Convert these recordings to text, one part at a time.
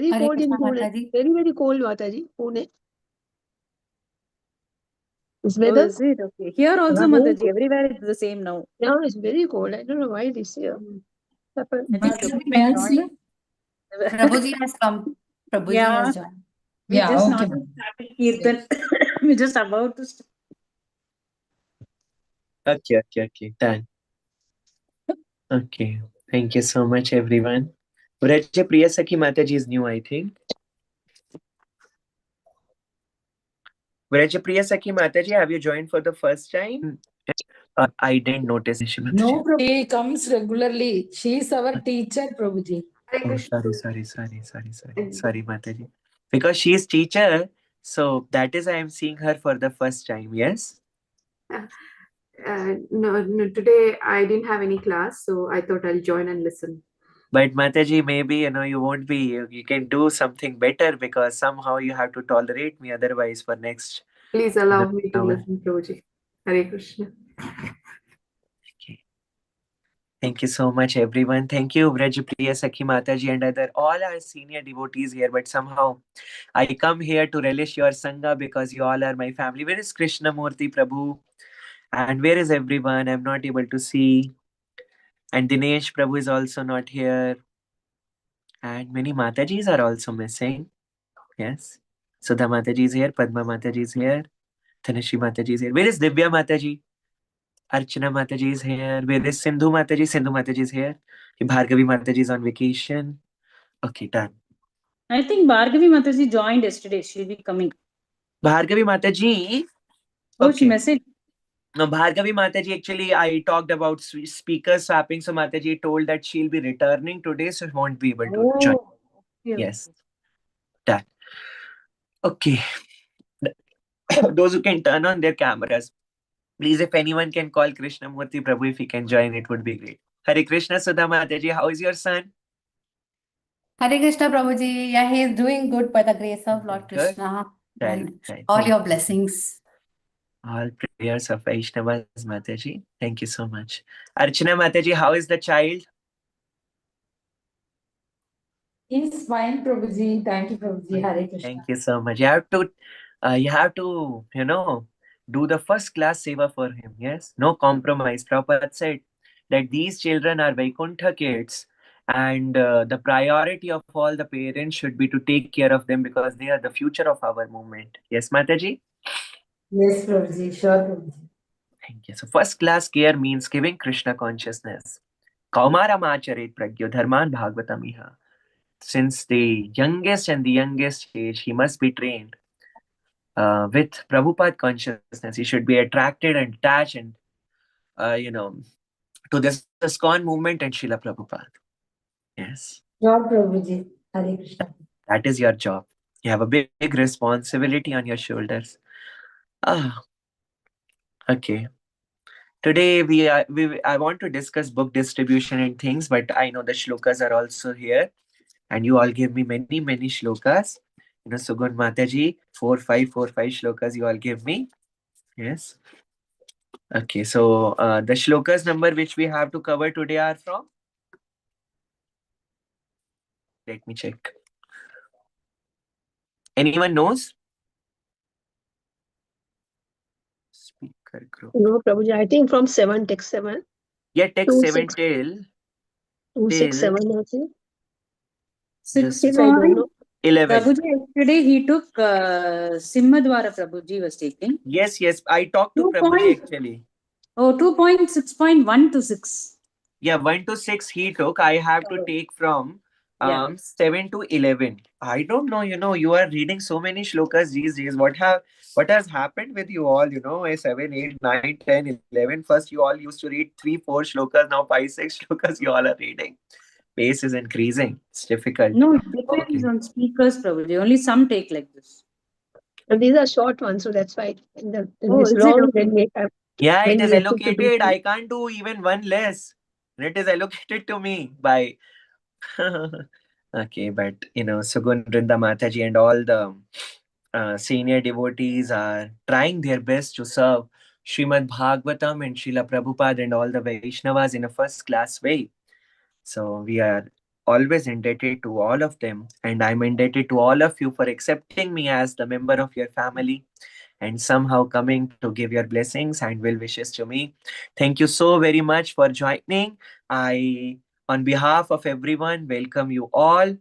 very Hare cold in Krishna, Pune. Mataji. Very, very cold, Mataji. Pune. This Oh, weather. is it? Okay. Here also, Very Mataji, cold. everywhere it's the same now. Yeah, it's very cold. I don't know why this year happened. I think Prabhuji may have joined. Prabhuji has come. Prabhuji yeah, has joined. we Yeah, just okay. not started Kirtan. We're just about to start. Okay. Done. Okay. Thank you so much, everyone. Vraja Priya Sakhi Mataji is new, I think. Vraja Priya Sakhi Mataji, have you joined for the first time? I didn't notice. No, she comes regularly. She is our teacher, Prabhuji. Oh, sorry, Mataji. Because she is teacher, so that is I am seeing her for the first time. Yes. No, today I didn't have any class, so I thought I'll join and listen. But Mataji, maybe you won't be. You can do something better because somehow you have to tolerate me. Otherwise, for next. Please allow me to listen, Prabhuji. Hare Krishna. Okay. Thank you so much, everyone. Thank you, Vrajapriya Sakhi Mataji and all our senior devotees here. But somehow, I come here to relish your sangha because you all are my family. Where is Krishnamurti Prabhu? And where is everyone? I'm not able to see. And Dinesh Prabhu is also not here. And many Matajis are also missing. Yes. Sudha Mataji is here. Padma Mataji is here. Thanashri Mataji is here. Where is Divya Mataji? Archana Mataji is here. Where is Sindhu Mataji? Sindhu Mataji is here. Bhargavi Mataji is on vacation. Okay, done. I think Bhargavi Mataji joined yesterday. She'll be coming. Bhargavi Mataji. Oh, she messaged. No, Bhargavi Mataji, actually, I talked about speaker swapping. So Mataji told that she'll be returning today, so she won't be able to join. Okay. Yes. Done. Okay. Those who can turn on their cameras. Please, if anyone can call Krishnamurti Prabhu, if he can join, it would be great. Hare Krishna, Sudha Mataji, how is your son? Hare Krishna, Prabhuji. Yeah, he is doing good by the grace of Lord Krishna. And all your blessings. All prayers of Vaishnavas, Mataji. Thank you so much. Archana Mataji, how is the child? He's fine, Prabhuji. Thank you, Prabhuji. Hare Krishna. Thank you so much. You have to, do the first class seva for him. Yes, no compromise. Prabhupada said that these children are Vaikuntha kids, and the priority of all the parents should be to take care of them because they are the future of our movement. Yes, Mataji? Yes, Prabhuji. Sure, Prabhuji. Thank you. So first class care means giving Krishna consciousness. Kaumaram acharet pragyo dharman bhagvatamiha. Since the youngest age, he must be trained with Prabhupada consciousness. He should be attracted and attached and, to this ISKCON movement and Srila Prabhupada. Yes. Sure, Prabhuji. Hare Krishna. That is your job. You have a big responsibility on your shoulders. Okay. Today I want to discuss book distribution and things, but I know the shlokas are also here, and you all give me many shlokas. Sugun Mataji, 5 shlokas you all give me. Yes. Okay, so the shlokas number which we have to cover today are from? Let me check. Anyone knows? Speaker group. No, Prabhuji. I think from 7, text 7. Yeah, text 2, 7 6. till 2, 6, 7, I think. 6 I don't know. 11. Prabhuji, yesterday he took Simhadwara Prabhuji was taking. Yes, I talked to Prabhuji actually. Oh, 2.6.1 to 6. Yeah, 1 to 6 he took. I have to take from 7 to 11. I don't know, you are reading so many shlokas these days. What has happened with you all, 7, 8, 9, 10, 11. First you all used to read 3, 4 shlokas. Now 5, 6 shlokas you all are reading. Pace is increasing. It's difficult. No, it depends on speakers, probably. Only some take like this. And these are short ones, so that's why. In this is long, it okay? then we have. Yeah, it is we allocated. I can't do even one less. It is allocated to me by. Okay, but Sugun Vrinda Mataji and all the senior devotees are trying their best to serve Srimad Bhagavatam and Srila Prabhupada and all the Vaishnavas in a first class way. So we are always indebted to all of them, and I'm indebted to all of you for accepting me as the member of your family and somehow coming to give your blessings and well wishes to me. Thank you so very much for joining. I, on behalf of everyone, welcome you all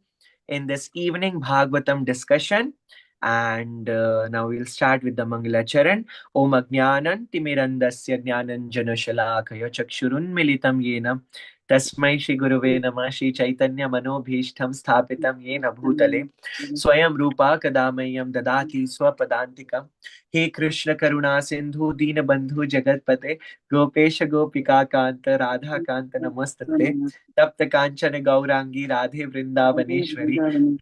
in this evening Bhagavatam discussion. And now we'll start with the Mangala Charan. Om Ajnanan Timirandasya Jnananjana Shalakaya Chakshurun Militam Yena Tasmai Shri Guruve Namah Shri Chaitanya Manobhishtam Sthapitam Yena Bhutale Swayam Rupa Kadamayam Dadati Swapadantikam He Krishna Karuna Sindhu Dina Bandhu Jagatpate Gopesha Gopika Kanta Radha Kanta Namastate तप्त कांचन गौरांगी राधे वृंदावनेश्वरी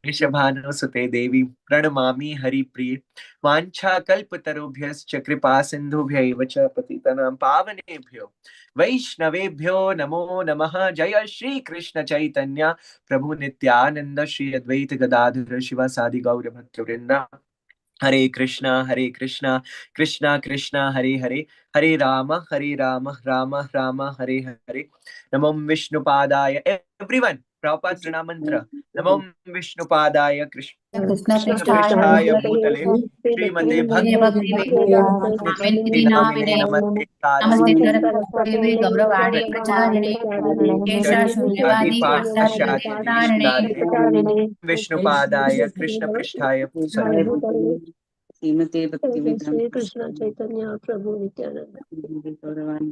वृषभानुसुते देवी प्रणमामि हरिप्रिये वाञ्छा कल्पतरुभ्यश्च कृपा सिन्धुभ्यैव च पतितानां पावनेभ्यो वैष्णवेभ्यो नमो नमः। जय श्री कृष्ण चैतन्य प्रभु नित्यानंद श्री अद्वैत गदाधर शिवासादि गौर भक्तवृंदा हरे कृष्णा कृष्णा कृष्णा हरे हरे हरे राम राम राम हरे हरे। नमो विष्णुपादाय एवरीवन प्रभुपाद प्रणाम मंत्र। नमो विष्णुपादाय कृष्ण कृष्ण पृष्ठाय पृष्ठाय भूतले श्रीमते भक्ति भक्ति वेदांत स्वामिनिधि नामिने नमस्ते नमस्ते सारस्वती सरस्वती गौरवाणी प्रचारिणे केशा शून्यवादी पाश्चात्य तारिणे विष्णुपादाय कृष्ण पृष्ठाय सॉरी श्रीमते भक्ति श्री कृष्ण चैतन्य प्रभु Nityanand गौरवाणी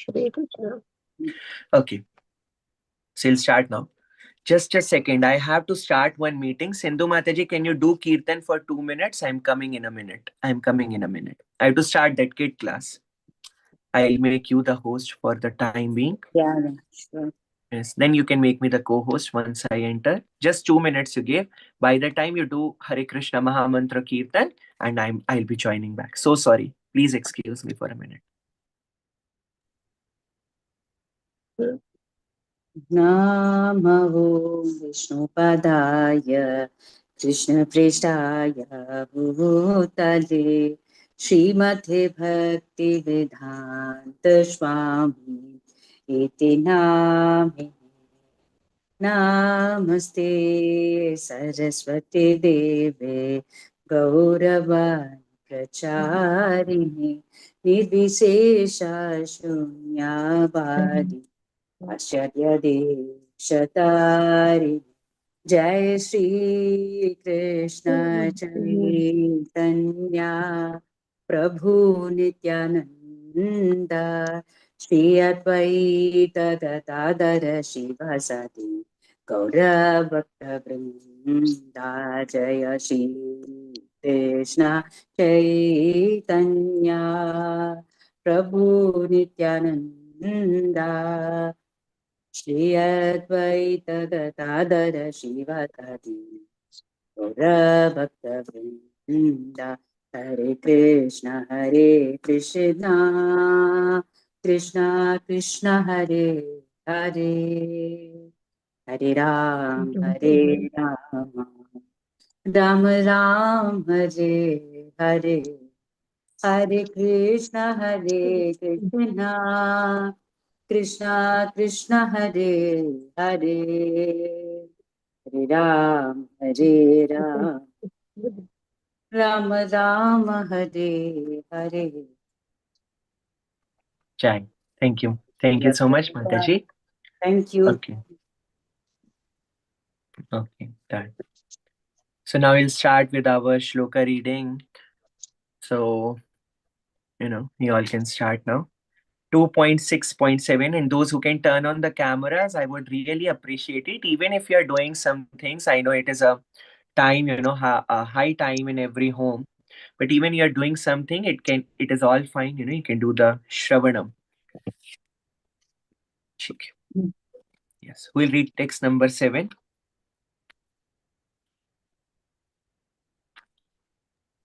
Shri Krishna. Okay, so we'll start now. Just a second, I have to start one meeting. Sindhu Mataji, can you do Kirtan for 2 minutes? I'm coming in a minute. I have to start that kid class. I'll make you the host for the time being. Yeah, sure. Yes, then you can make me the co-host once I enter. Just 2 minutes you give. By the time you do Hare Krishna Mahamantra Kirtan, and I'll be joining back. So sorry. Please excuse me for a minute. नमो विष्णुपदाय कृष्णप्रेष्ठाय भूतले श्रीमते भक्तिवेदान्त स्वामी इति नामे नमस्ते सरस्वती देवे गौरवाणी प्रचारिणे निर्विशेषा शून्यवादी आश्चर्यदेशतारि। जय श्री कृष्ण चैतन्य प्रभु नित्यानंद श्री अद्वैत गदाधर शिवासादि गौरभक्तवृंदा। जय श्री कृष्ण चैतन्य प्रभु नित्यानंद श्री अद्वैत गदाधर शिवासादि गौरभक्तवृंदा। हरे Krishna Krishna Krishna Hare Hare Hare Ram Ram Ram Hare Hare Hare Krishna Krishna Krishna Hare Hare Hare Ram Ram Ram Hare Hare. Jai. Thank you. Thank you so much, Mataji. Thank you. Okay, done. So now we'll start with our shloka reading. So, you all can start now. 2.6.7, and those who can turn on the cameras, I would really appreciate it. Even if you're doing some things, I know it is a time, a high time in every home. But even you're doing something, it is all fine. You can do the Shravanam. Yes, we'll read text number 7.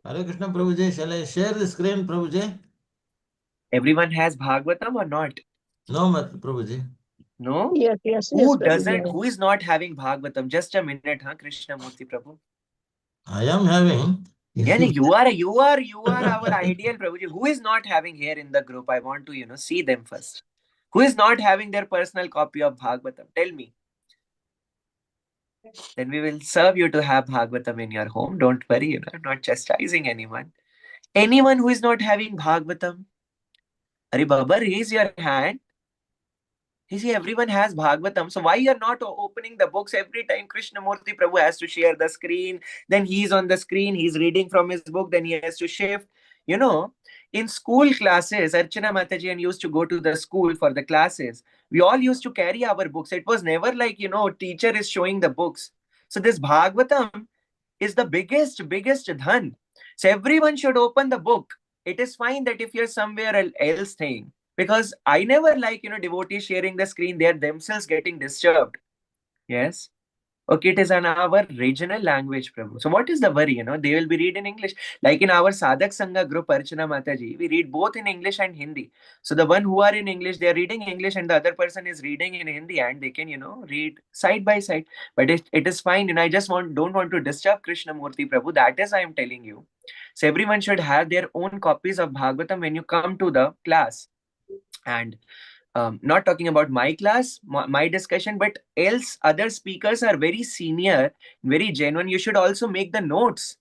Hare Krishna Prabhuji, shall I share the screen, Prabhuji? Everyone has Bhagavatam or not? No, Prabhuji. No? Yes. Who Prabhuji. doesn't? Who is not having Bhagavatam? Just a minute, Krishna Murti Prabhu. I am having. Yeah, you are our ideal, Prabhuji. Who is not having here in the group? I want to, see them first. Who is not having their personal copy of Bhagavatam? Tell me. Then we will serve you to have Bhagavatam in your home. Don't worry, I'm not chastising anyone. Anyone who is not having Bhagavatam? Are Baba, raise your hand. You see, everyone has Bhagavatam. So why you're not opening the books every time Krishnamurti Prabhu has to share the screen? Then he's on the screen, he's reading from his book, then he has to shift. In school classes, Archana Mataji and used to go to the school for the classes. We all used to carry our books. It was never like, teacher is showing the books. So this Bhagavatam is the biggest dhan. So everyone should open the book. It is fine that if you're somewhere else staying, because I never like, devotees sharing the screen, they're themselves getting disturbed. Yes. Okay, it is in our regional language, Prabhu. So what is the worry? They will be read in English. Like in our Sadhak Sangha group, Archana Mataji, we read both in English and Hindi. So the one who are in English, they are reading English and the other person is reading in Hindi and they can, read side by side. But it is fine. I just don't want to disturb Krishnamurti Prabhu. That is, I am telling you. So everyone should have their own copies of Bhagavatam when you come to the class. And not talking about my class, my discussion, but else other speakers are very senior, very genuine. You should also make the notes.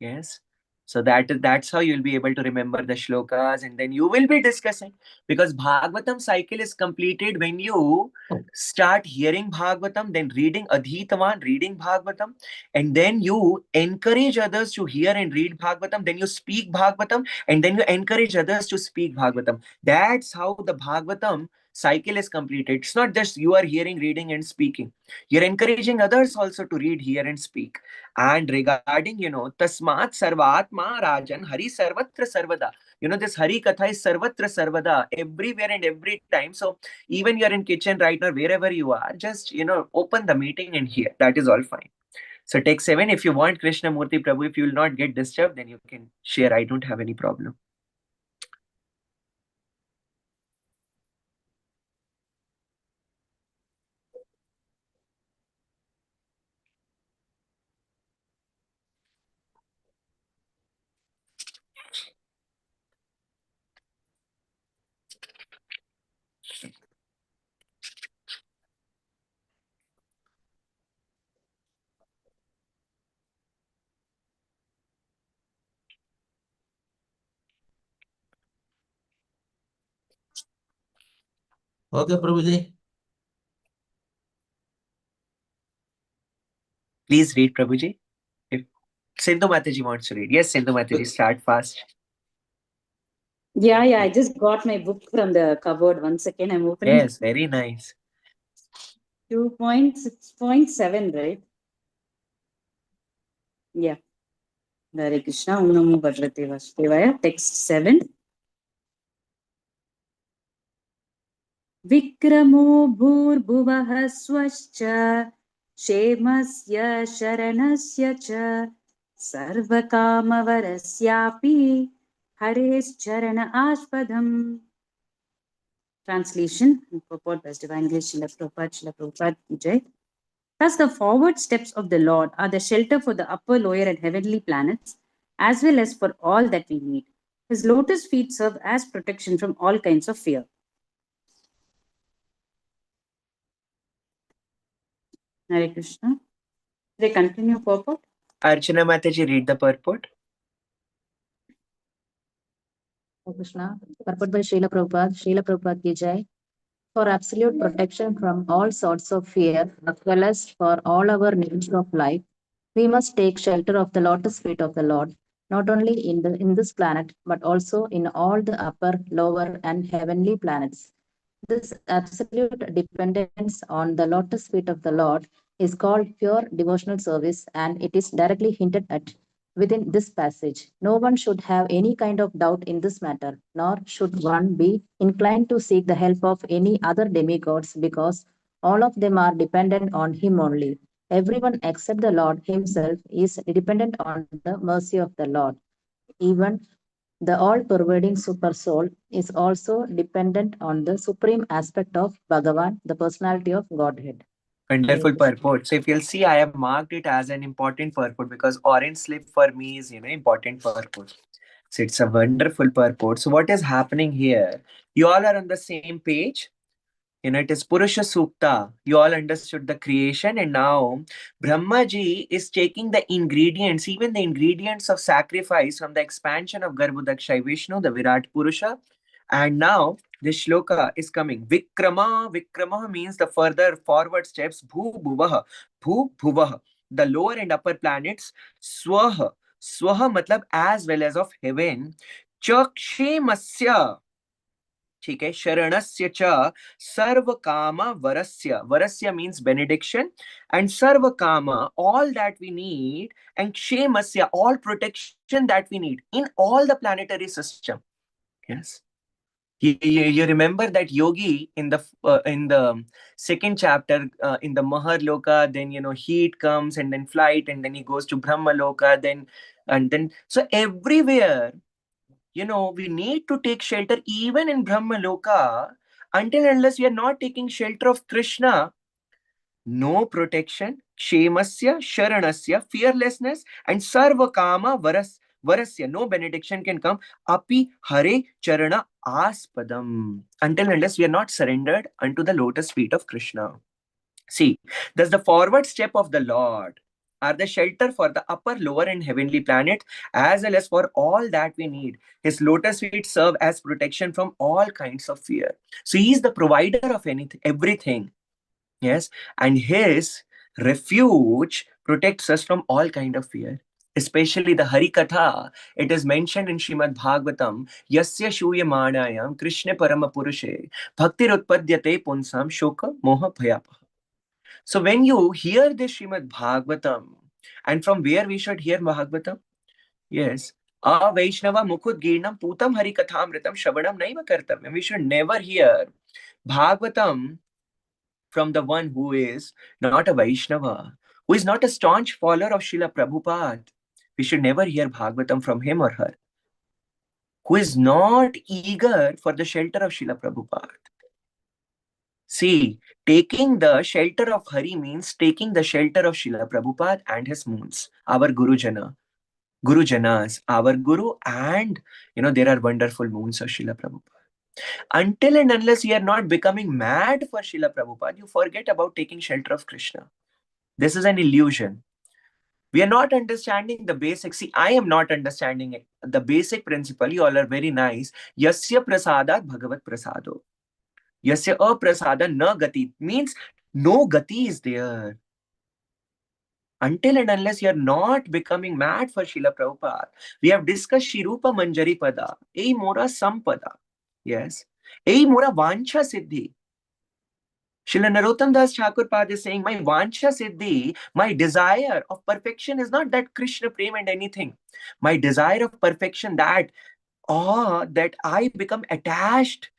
Yes. So that's how you'll be able to remember the shlokas and then you will be discussing. Because Bhagavatam cycle is completed when you start hearing Bhagavatam, then reading Adhitavan, reading Bhagavatam, and then you encourage others to hear and read Bhagavatam, then you speak Bhagavatam, and then you encourage others to speak Bhagavatam. That's how the Bhagavatam cycle is completed. It's not just you are hearing, reading, and speaking. You're encouraging others also to read, hear, and speak. And regarding, Tasmat Sarvatma Rajan Hari Sarvatra Sarvada. This Hari Katha is Sarvatra Sarvada, everywhere and every time. So even you're in kitchen right now, wherever you are, just, open the meeting and hear. That is all fine. So take 7. If you want Krishnamurti Prabhu, if you will not get disturbed, then you can share. I don't have any problem. Okay, Prabhuji. Please read, Prabhuji. If Sindhu Mataji wants to read. Yes, Sindhu Mataji, start fast. Yeah, I just got my book from the cupboard. 1 second, I'm opening. Yes, very nice. 2.6.7, right? Yeah. Hare Krishna, Om Namo Bhagavate Vasudevaya, text 7. Vikramo bhurbhuvah swascha, shemasya sharanasya cha, sarvakamavarasyapi, hares charana ashpadam. Translation, purport by Divine Grace, Srila Prabhupada Ki Jai. Thus, the forward steps of the Lord are the shelter for the upper, lower, and heavenly planets, as well as for all that we need. His lotus feet serve as protection from all kinds of fear. Hare Krishna. They continue purport. Archana Mataji, read the purport. Hare Krishna. Purport by Srila Prabhupada Ki Jai. For absolute protection from all sorts of fear, as well as for all our needs of life, we must take shelter of the lotus feet of the Lord, not only in this planet, but also in all the upper, lower, and heavenly planets. This absolute dependence on the lotus feet of the Lord is called pure devotional service, and it is directly hinted at within this passage. No one should have any kind of doubt in this matter, nor should one be inclined to seek the help of any other demigods, because all of them are dependent on him only. Everyone except the Lord himself is dependent on the mercy of the Lord. Even the all-pervading super soul is also dependent on the supreme aspect of Bhagavan, the personality of Godhead. Wonderful purport. So if you'll see, I have marked it as an important purport because orange slip for me is, important purport. So it's a wonderful purport. So what is happening here? You all are on the same page. It is Purusha Sukta. You all understood the creation, and now Brahmaji is taking the ingredients, even the ingredients of sacrifice from the expansion of Garbhodaksha Vishnu, the Virat Purusha. And now this shloka is coming. Vikrama. Vikrama means the further forward steps. Bhu Bhuvaha. Bhu Bhuvaha. The lower and upper planets. Swaha. Swaha matlab as well as of heaven. Chakshemasya. ठीक है शरणस्य च सर्व काम varasya. Varasya means benediction, and sarva kama, all that we need, and kshemasya, all protection that we need in all the planetary system. Yes, you remember that yogi in the second chapter, in the Maharloka, then heat comes, and then flight, and then he goes to Brahmaloka, then so everywhere, we need to take shelter even in Brahmaloka. Until and unless we are not taking shelter of Krishna, no protection, kshemasya, sharanasya, fearlessness, and sarva kama varasya, no benediction can come. Api hare charana aspadam. Until and unless we are not surrendered unto the lotus feet of Krishna. See, thus the forward step of the Lord are the shelter for the upper, lower, and heavenly planet, as well as for all that we need. His lotus feet serve as protection from all kinds of fear. So he is the provider of everything. Yes, and his refuge protects us from all kind of fear. Especially the Harikatha, it is mentioned in Srimad Bhagavatam, Yasya Shuyamanayam Krishna Parama Purushe Bhaktir Utpadyate Punsam Shoka Moha Bhayapa. So when you hear this Srimad Bhagavatam, and from where we should hear Bhagavatam? Yes. A Vaishnava Mukhud Girnam Putam Harikathamritam Shravanam Naiva Kartavyam. We should never hear Bhagavatam from the one who is not a Vaishnava, who is not a staunch follower of Srila Prabhupada. We should never hear Bhagavatam from him or her, who is not eager for the shelter of Srila Prabhupada. See, taking the shelter of Hari means taking the shelter of Srila Prabhupada and his moons, our Gurujanas, our Guru, and there are wonderful moons of Srila Prabhupada. Until and unless you are not becoming mad for Srila Prabhupada, you forget about taking shelter of Krishna. This is an illusion. We are not understanding the basic. See, I am not understanding it. The basic principle. You all are very nice. Yasya prasadat bhagavat prasado. Yasya aprasada na gati means no gati is there. Until and unless you are not becoming mad for Srila Prabhupada. We have discussed Shirupa Manjari Pada, Ei Mora Sampada. Yes. Ei Mora Vancha Siddhi. Srila Narottam Das Thakur Pad is saying, my Vancha Siddhi, my desire of perfection is not that Krishna Prem and anything. My desire of perfection that I become attached,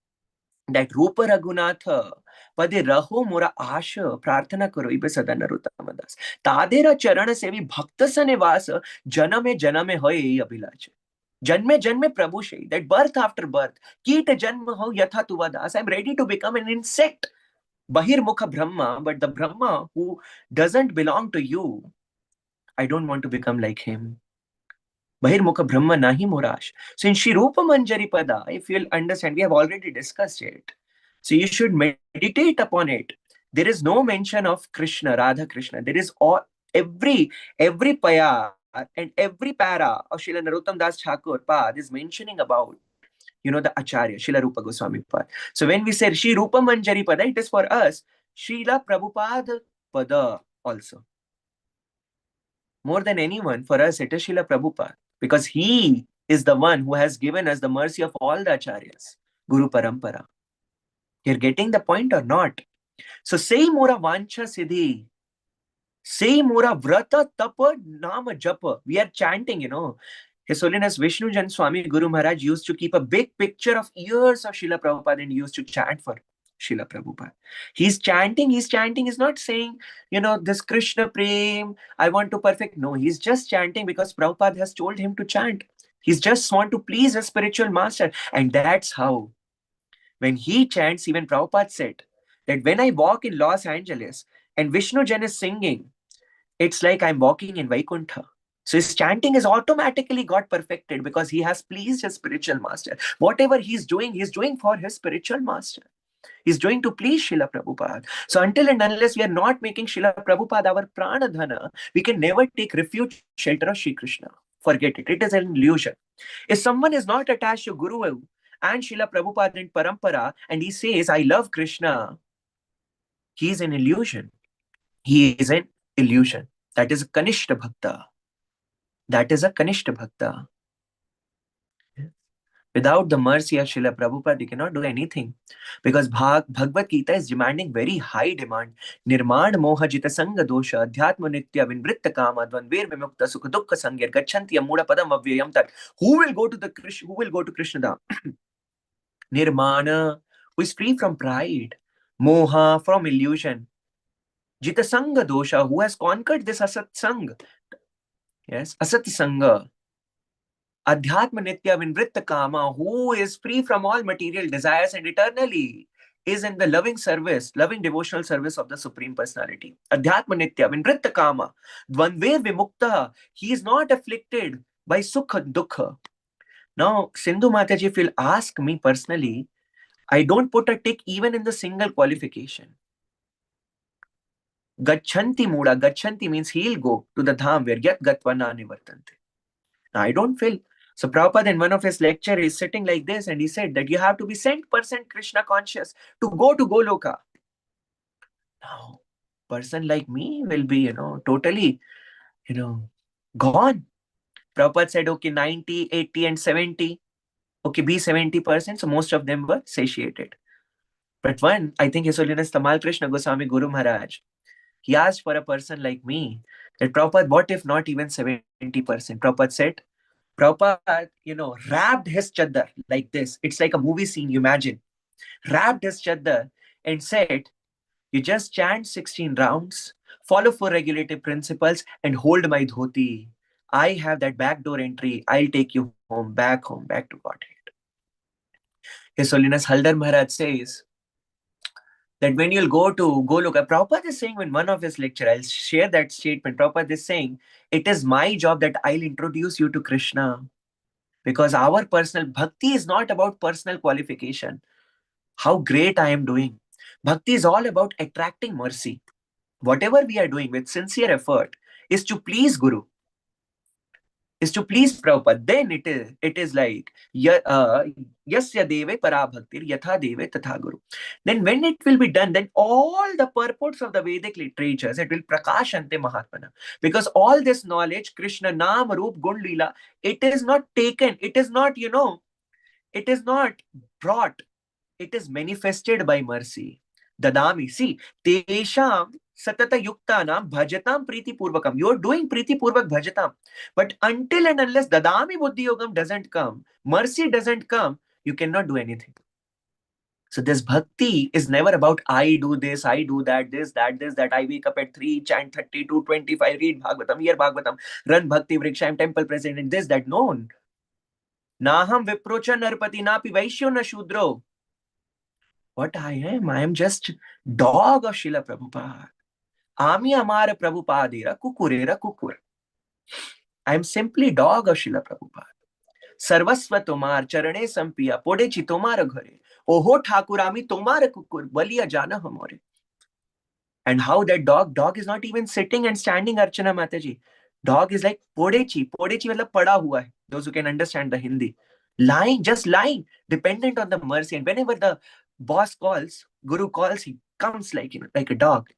that Rupa Raghunatha, Pade Raho Mora Asha, Prarthana Karo, Ibe Sada Narottam Das. Tadera Charana Sevi Bhakta Sane Vasa, Janame Hoye Abhilacha. Janme Janme Prabhu Shai, that birth after birth, Kita Janma Ho Yatha Tuvadas. I'm ready to become an insect. Bahirmukha Brahma, but the Brahma who doesn't belong to you, I don't want to become like him. Bahirmukha Brahma nahi morash. So in Shirupa Manjari Pada, if you'll understand, we have already discussed it. So you should meditate upon it. There is no mention of Krishna, Radha Krishna. There is every paya and every para of Srila Narottam Das Thakur Pad is mentioning about the Acharya, Srila Rupa Goswami Pad. So when we say Shri Rupa Manjari Pada, it is for us Srila Prabhupada Pada also. More than anyone, for us, it is Srila Prabhupada. Because he is the one who has given us the mercy of all the Acharyas. Guru Parampara. You're getting the point or not? So say Mora Vancha Siddhi. Say Mora Vrata Tapa Nama Japa. We are chanting, His Holiness Vishnu Jan Swami Guru Maharaj used to keep a big picture of years of Srila Prabhupada and used to chant for Srila Prabhupada. He's chanting, he's not saying, this Krishna Prem, I want to perfect. No, he's just chanting because Prabhupada has told him to chant. He's just want to please a spiritual master. And that's how, when he chants, even Prabhupada said that when I walk in Los Angeles and Vishnu Jan is singing, it's like I'm walking in Vaikuntha. So his chanting is automatically got perfected because he has pleased his spiritual master. Whatever he's doing for his spiritual master. He's doing to please Srila Prabhupada. So until and unless we are not making Srila Prabhupada our pranadhana, we can never take refuge, shelter of Shri Krishna. Forget it. It is an illusion. If someone is not attached to Guru and Srila Prabhupada and Parampara, and he says, I love Krishna, he is an illusion. He is an illusion. That is a Kanishta Bhakta. That is a Kanishta Bhakta. Without the mercy of Srila Prabhupada, you cannot do anything. Because Bhagavad Gita is demanding very high demand. Nirman moha jita sanga dosha, adhyatma nitya vinvritta kama, dvanver vimukta sukha dukkha sangyar, gachanti amuda padam avyayam tat. Who will go to Krishna Dham? Nirmana, who is free from pride, moha, from illusion, jita sanga dosha, who has conquered this asat sanga. Yes, asat sanga. Adhyatma Nitya Vinvritta Kama, who is free from all material desires and eternally is in the loving service, loving devotional service of the Supreme Personality. Adhyatma Nitya Vinvritta Kama, Dvanve Vimukta, he is not afflicted by Sukha Dukha. Now, Sindhu Mataji, if you'll ask me personally, I don't put a tick even in the single qualification. Gachanti Muda, Gachanti means he'll go to the Dham where Yat Gatvana Nivartante. Now, I don't feel. So Prabhupada in one of his lecture is sitting like this and he said that you have to be 100% Krishna conscious to go to Goloka. Now, person like me will be, totally, gone. Prabhupada said, okay, 90, 80 and 70. Okay, be 70%. So most of them were satiated. But one, I think His Holiness Tamal Krishna Goswami Guru Maharaj, he asked for a person like me that Prabhupada, what if not even 70%? Prabhupada said, Prabhupada, wrapped his chadar like this. It's like a movie scene, you imagine. Wrapped his chadar and said, you just chant 16 rounds, follow 4 regulative principles and hold my dhoti. I have that backdoor entry. I'll take you home, back to Godhead. His Holiness Haldar Maharaj says that when you'll go to Goloka, Prabhupada is saying in one of his lecture, I'll share that statement. Prabhupada is saying, it is my job that I'll introduce you to Krishna. Because our personal bhakti is not about personal qualification. How great I am doing. Bhakti is all about attracting mercy. Whatever we are doing with sincere effort is to please Guru, is to please Prabhupada. Then it is like yasya deve para bhaktir yatha deve tatha guru. Then when it will be done, then all the purports of the Vedic literatures, it will prakashante mahatmana. Because all this knowledge, Krishna, Nam, Roop, Gun, Leela, it is not taken, it is not, it is not brought, it is manifested by mercy. Dadami. See, Tesham Satata Yuktanam Bhajatam Priti Purvakam. You're doing Priti Purvak Bhajatam. But until and unless Dadami Buddhi Yogam doesn't come, mercy doesn't come, you cannot do anything. So this bhakti is never about I do this, I do that, this, that. I wake up at 3, chant 32, 25, read Bhagavatam, hear Bhagavatam, run Bhakti Vriksha, I'm temple president, this, that. No. Naham Viprocha Narpati Napi Vaishyo Na Shudro. What I am just dog of Srila Prabhupada. Ami amara Prabhupadera kukurera kukur. I am simply dog of Srila Prabhupada. Sarvasva tomar charane sampiya podechi tomar ghare. Oho Thakurami tomar kukur baliya jana hamore. And how that dog is not even sitting and standing, Archana Mataji. Dog is like podechi. Podechi matlab pada hua hai. Those who can understand the Hindi. Just lying, dependent on the mercy. And whenever the boss calls, Guru calls, he comes like a dog.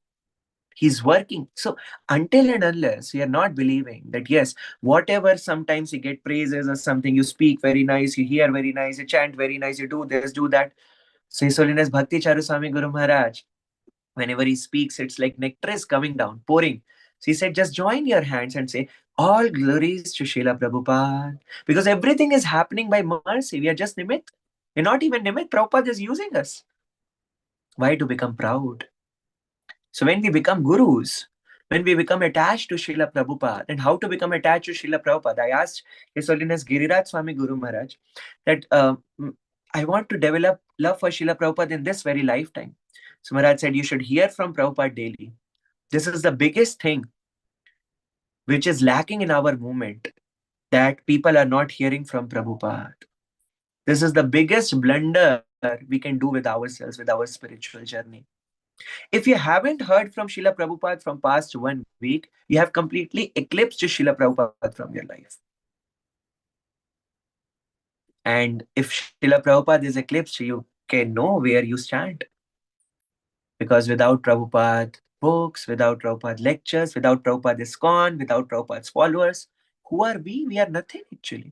He's working. So until and unless we are not believing that yes, whatever sometimes you get praises or something, you speak very nice, you hear very nice, you chant very nice, you do this, do that. So His Holiness Bhakti Charu Swami Guru Maharaj, whenever he speaks, it's like nectar is coming down, pouring. So he said, just join your hands and say, all glories to Srila Prabhupada. Because everything is happening by mercy. We are just Nimit. We're not even Nimit. Prabhupada is using us. Why to become proud? So when we become gurus, when we become attached to Srila Prabhupada, and how to become attached to Srila Prabhupada, I asked His Holiness Giriraj Swami Guru Maharaj that I want to develop love for Srila Prabhupada in this very lifetime. So Maharaj said, you should hear from Prabhupada daily. This is the biggest thing which is lacking in our movement, that people are not hearing from Prabhupada. This is the biggest blunder we can do with ourselves, with our spiritual journey. If you haven't heard from Srila Prabhupada from past 1 week, you have completely eclipsed Srila Prabhupada from your life. And if Srila Prabhupada is eclipsed, you can know where you stand. Because without Prabhupada books, without Prabhupada lectures, without Prabhupada ISKCON, without Prabhupada's followers, who are we? We are nothing actually.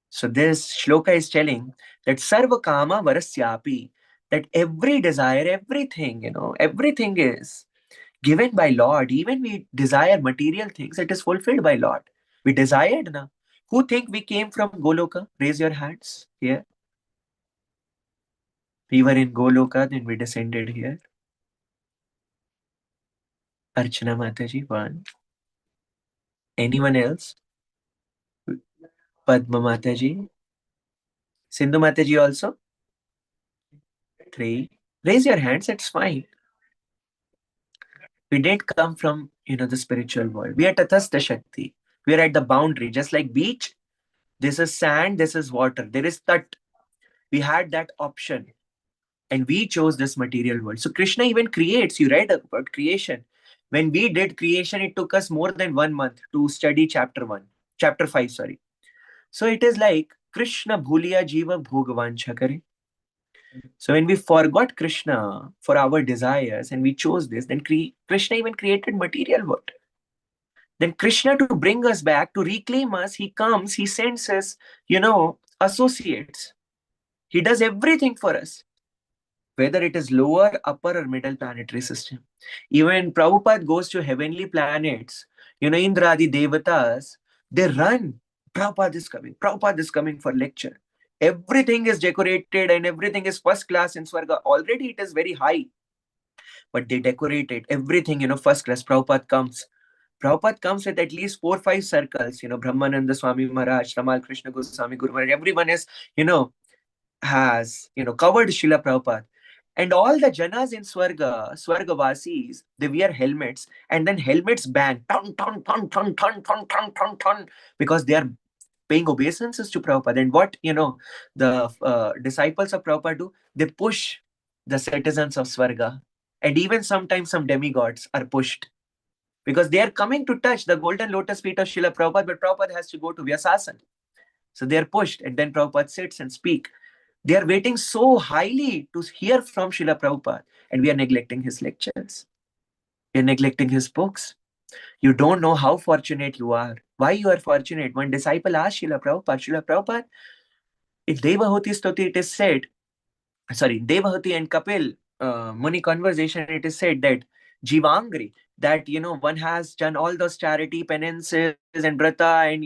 So this shloka is telling that sarva kama varasyapi, that every desire, everything, everything is given by Lord. Even we desire material things, it is fulfilled by Lord. We desired na. Who think we came from Goloka? Raise your hands here. We were in Goloka, then we descended here. Archana Mataji, one. Anyone else? Padma Mataji? Sindhu Mataji also? 3. Raise your hands, it's fine. We didn't come from, the spiritual world. We are Tathastha Shakti. We are at the boundary, just like beach. This is sand, this is water. There is Tat. We had that option. And we chose this material world. So Krishna even creates, you read about creation. When we did creation, it took us more than 1 month to study chapter 5, sorry. So it is like Krishna bhuliya jiva bhogvancha kare. So when we forgot Krishna for our desires and we chose this, then Krishna even created material world. Then Krishna, to bring us back, to reclaim us, he comes, he sends us, associates. He does everything for us, whether it is lower, upper, or middle planetary system. Even Prabhupada goes to heavenly planets, Indradi Devatas, they run. Prabhupada is coming for lecture. Everything is decorated and everything is first class in Swarga. Already it is very high, but they decorated everything, first class. Prabhupada comes. Prabhupada comes with at least 4-5 circles, Brahmananda Swami Maharaj, Tamal Krishna Goswami Guru Maharaj. Everyone is, has, covered Srila Prabhupada. And all the janas in Swargavasis, they wear helmets, and then helmets bang, ton, ton, ton, ton, ton, ton, ton, ton, ton, because they are paying obeisances to Prabhupada. And what, the disciples of Prabhupada do? They push the citizens of Swarga. And even sometimes some demigods are pushed, because they are coming to touch the golden lotus feet of Srila Prabhupada, but Prabhupada has to go to Vyasasana. So they are pushed, and then Prabhupada sits and speaks. They are waiting so highly to hear from Srila Prabhupada, and we are neglecting his lectures. We are neglecting his books. You don't know how fortunate you are. Why you are fortunate? One disciple asked Srila Prabhupada, in Devahuti Stuti it is said, Devahuti and Kapil Muni conversation, it is said that Jivangri, that, one has done all those charity penances and brata and,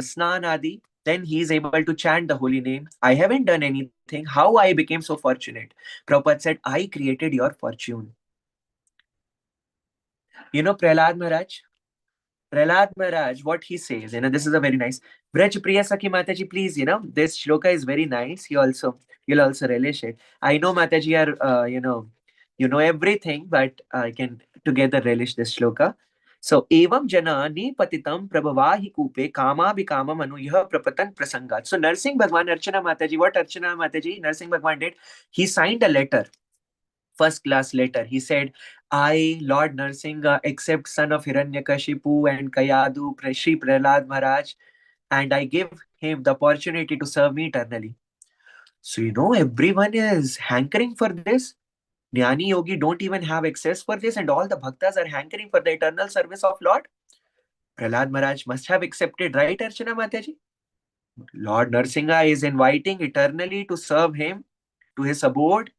snan adi, then he is able to chant the holy name. I haven't done anything. How I became so fortunate? Prabhupada said, I created your fortune. Prahlad Maharaj, what he says, this is a very nice. Braj Priya Sakhi Mataji, please, this shloka is very nice. You'll also relish it. I know Mataji are, you know everything, but I can together relish this shloka. So, evam jana ni patitam prabhavahi kupe kama bikama manu yah prapatan prasangat. So, Narsingh Bhagwan, Archana Mataji, what Archana Mataji, Narsingh Bhagwan did? He signed a letter, first class letter. He said, I, Lord Narsingha, accept son of Hiranyakashipu and Kayadu, Shri Prahlad Maharaj, and I give him the opportunity to serve me eternally. So, everyone is hankering for this. Jnani Yogi don't even have access for this, and all the bhaktas are hankering for the eternal service of Lord. Prahlad Maharaj must have accepted, right, Archana Mataji? Lord Narsingha is inviting eternally to serve him, to his abode,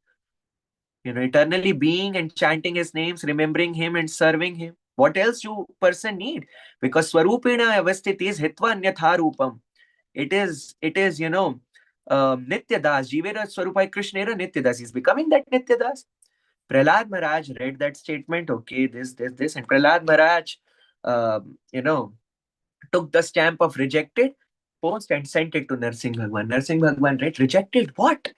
eternally being and chanting his names, remembering him and serving him. What else do person need? Because Swarupena avasthit is hitva anyatha rupam. It is, Nitya Das. Jivera Swarupai Krishnera Nitya Das. He's becoming that Nitya Das. Prahlad Maharaj read that statement, okay, this, and Prahlad Maharaj, took the stamp of rejected post and sent it to Narsingh Bhagwan. Narsingh Bhagwan read, rejected what?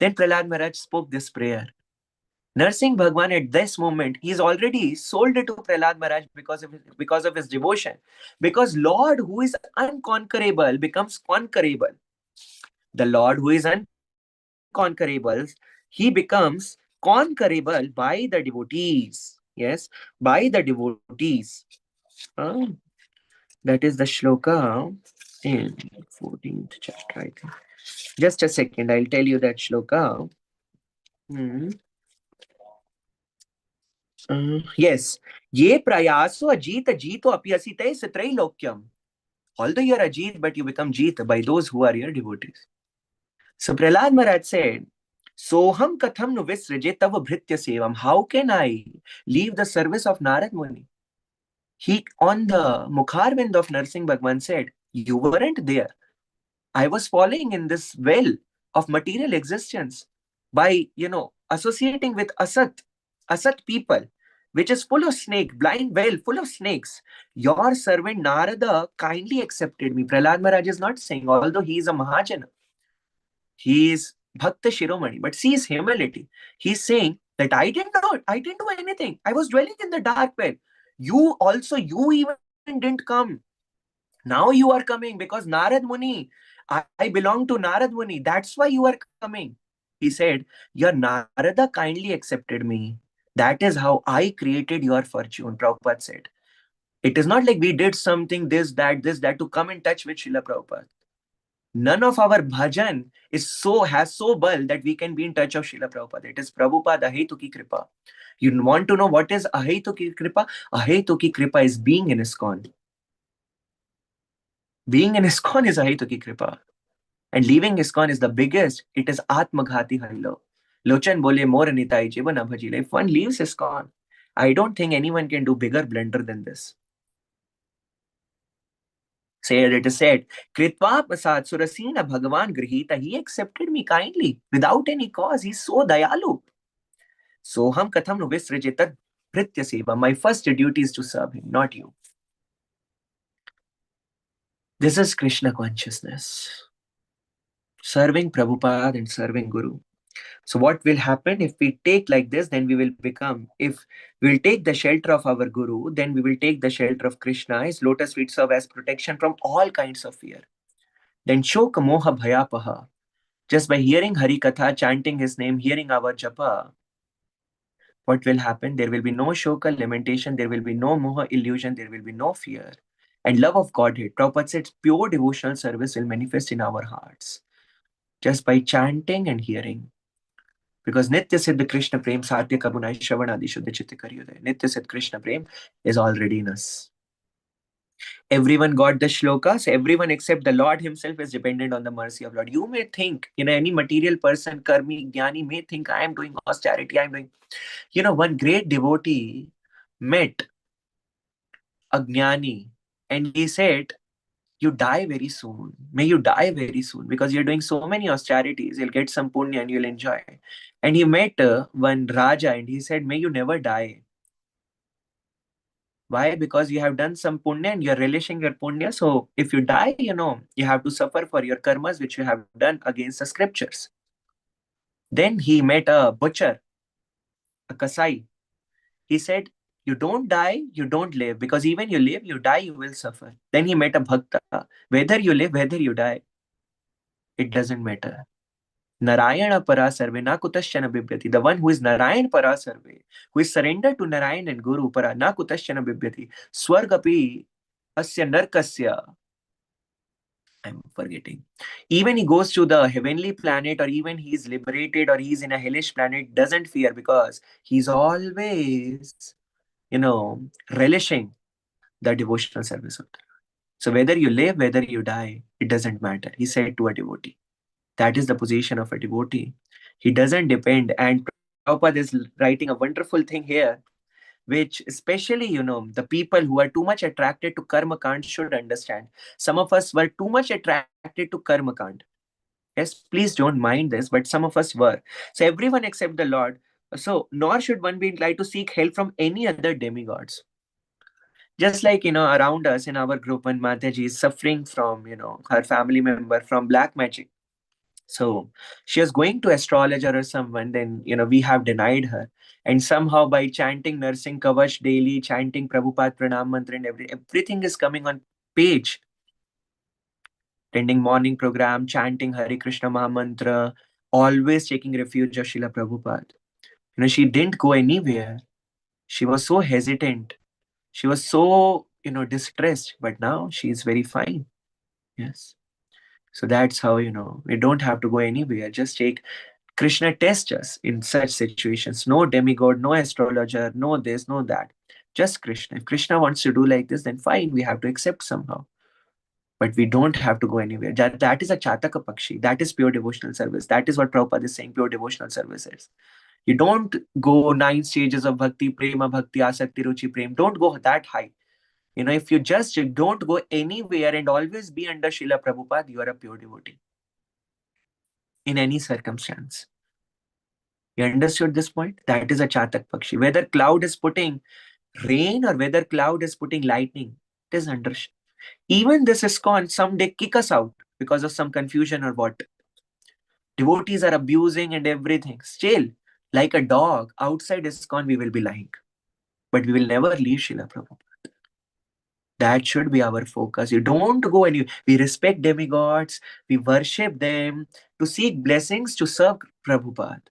Then Prahlad Maharaj spoke this prayer. Narsingh Bhagwan at this moment, he's already sold it to Prahlad Maharaj because of his devotion. Because Lord who is unconquerable becomes conquerable. The Lord who is unconquerable, he becomes conquerable by the devotees. Yes, by the devotees. That is the shloka in 14th chapter, I think. Just a second, I'll tell you that shloka. Yes. Ye prayaso ajit jito apyasite satrailokyam. Although you're Ajit, but you become Jeet by those who are your devotees. So Prahlad Maharaj said, Soham katham nu visraje tava bhritya sevam. How can I leave the service of Narad Muni? He, on the Mukharvind of Narsingh Bhagwan, said, you weren't there. I was falling in this well of material existence by, associating with Asat people, which is full of snake, blind well, full of snakes. Your servant Narada kindly accepted me. Prahlad Maharaj is not saying, although he is a Mahajana, he is Bhakta Shiromani, but see his humility. He's saying that I didn't do anything. I was dwelling in the dark well. You even didn't come. Now you are coming because Narad Muni, I belong to Narad Muni. That's why you are coming. He said, your Narada kindly accepted me. That is how I created your fortune, Prabhupada said. It is not like we did something, this, that, to come in touch with Srila Prabhupada. None of our bhajan has so bal that we can be in touch of Srila Prabhupada. It is Prabhupada Ahetuki Kripa. You want to know what is Ahetuki Kripa? Ahetuki Kripa is being in ISKCON. Being in ISKCON is Ahetuki Kripa. And leaving ISKCON is the biggest. It is Atmaghati Hailo. Lochan bole more nitai jivana bhajile. If one leaves ISKCON, I don't think anyone can do bigger blunder than this. It is said, Kritva Prasad Surasena Bhagavan Grihita. He accepted me kindly without any cause. He's so dayalu. Soham katham nu visrajitat pritya seva. My first duty is to serve him, not you. This is Krishna consciousness. Serving Prabhupada and serving Guru. So what will happen if we take like this, then we will become, if we'll take the shelter of our Guru, then we will take the shelter of Krishna. His lotus feet serve as protection from all kinds of fear. Then Shoka Moha Bhayapaha. Just by hearing Hari Katha, chanting his name, hearing our japa, what will happen? There will be no Shoka, lamentation, there will be no Moha, illusion, there will be no fear. And love of Godhead. Prabhupada said pure devotional service will manifest in our hearts. Just by chanting and hearing. Because Nitya Siddha Krishna Prem Satya Kabunai Shravanadi Shuddha Chitta Karyuday. Nitya Siddha Krishna Prem is already in us. Everyone got the shlokas. Everyone except the Lord himself is dependent on the mercy of Lord. You may think, any material person, karmi, jnani may think I am doing austerity. One great devotee met a jnani and he said, you die very soon. May you die very soon because you're doing so many austerities. You'll get some punya and you'll enjoy. And he met one Raja and he said, may you never die. Why? Because you have done some punya and you're relishing your punya. So if you die, you have to suffer for your karmas which you have done against the scriptures. Then he met a butcher, a kasai. He said, you don't die, you don't live. Because even you live, you die, you will suffer. Then he met a bhakta. Whether you live, whether you die, it doesn't matter. Narayana Parasarve na kutasyana bibhyati. The one who is Narayan Parasarve, who is surrendered to Narayan and Guru para na kutasyana bibhyati. Swargapi asya narkasya. I'm forgetting. Even he goes to the heavenly planet or even he is liberated or he's in a hellish planet, doesn't fear because he's always, relishing the devotional service of the Lord. So whether you live, whether you die, it doesn't matter. He said to a devotee. That is the position of a devotee. He doesn't depend. And Prabhupada is writing a wonderful thing here, which especially, the people who are too much attracted to karma kand should understand. Some of us were too much attracted to karma kand. Yes, please don't mind this, but some of us were. So everyone except the Lord. So nor should one be inclined to seek help from any other demigods. Just like, around us in our group, when Mataji is suffering from, her family member from black magic. So she was going to astrologer or someone, then we have denied her. And somehow by chanting Nursing Kavach daily, chanting Prabhupada Pranam Mantra, and everything is coming on page. Attending morning program, chanting Hare Krishna Mahamantra, always taking refuge of Srila Prabhupada. She didn't go anywhere. She was so hesitant. She was so, distressed. But now she is very fine. Yes. So that's how, we don't have to go anywhere. Just take Krishna tests us in such situations. No demigod, no astrologer, no this, no that. Just Krishna. If Krishna wants to do like this, then fine, we have to accept somehow. But we don't have to go anywhere. That is a Chataka Pakshi. That is pure devotional service. That is what Prabhupada is saying, pure devotional service is. You don't go 9 stages of bhakti, prema, bhakti, asakti, ruchi, prem. Don't go that high. If you just don't go anywhere and always be under Srila Prabhupada, you are a pure devotee. In any circumstance. You understood this point? That is a Chatak Pakshi. Whether cloud is putting rain or whether cloud is putting lightning, it is understood. Even this ISKCON someday kick us out because of some confusion or what. Devotees are abusing and everything. Still, like a dog, outside ISKCON we will be lying. But we will never leave Srila Prabhupada. That should be our focus. You don't go anywhere. We respect demigods. We worship them to seek blessings to serve Prabhupada.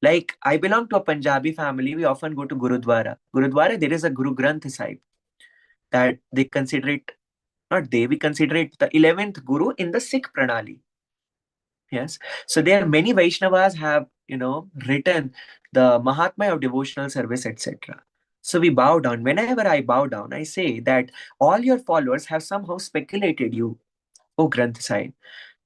Like, I belong to a Punjabi family. We often go to Gurudwara. Gurudwara, there is a Guru Granth Sahib that they consider it, not they, we consider it the 11th Guru in the Sikh Pranali. Yes. So there are many Vaishnavas have, written the Mahatma of devotional service, etc. So we bow down. Whenever I bow down, I say that all your followers have somehow speculated you, oh Granth Sahib.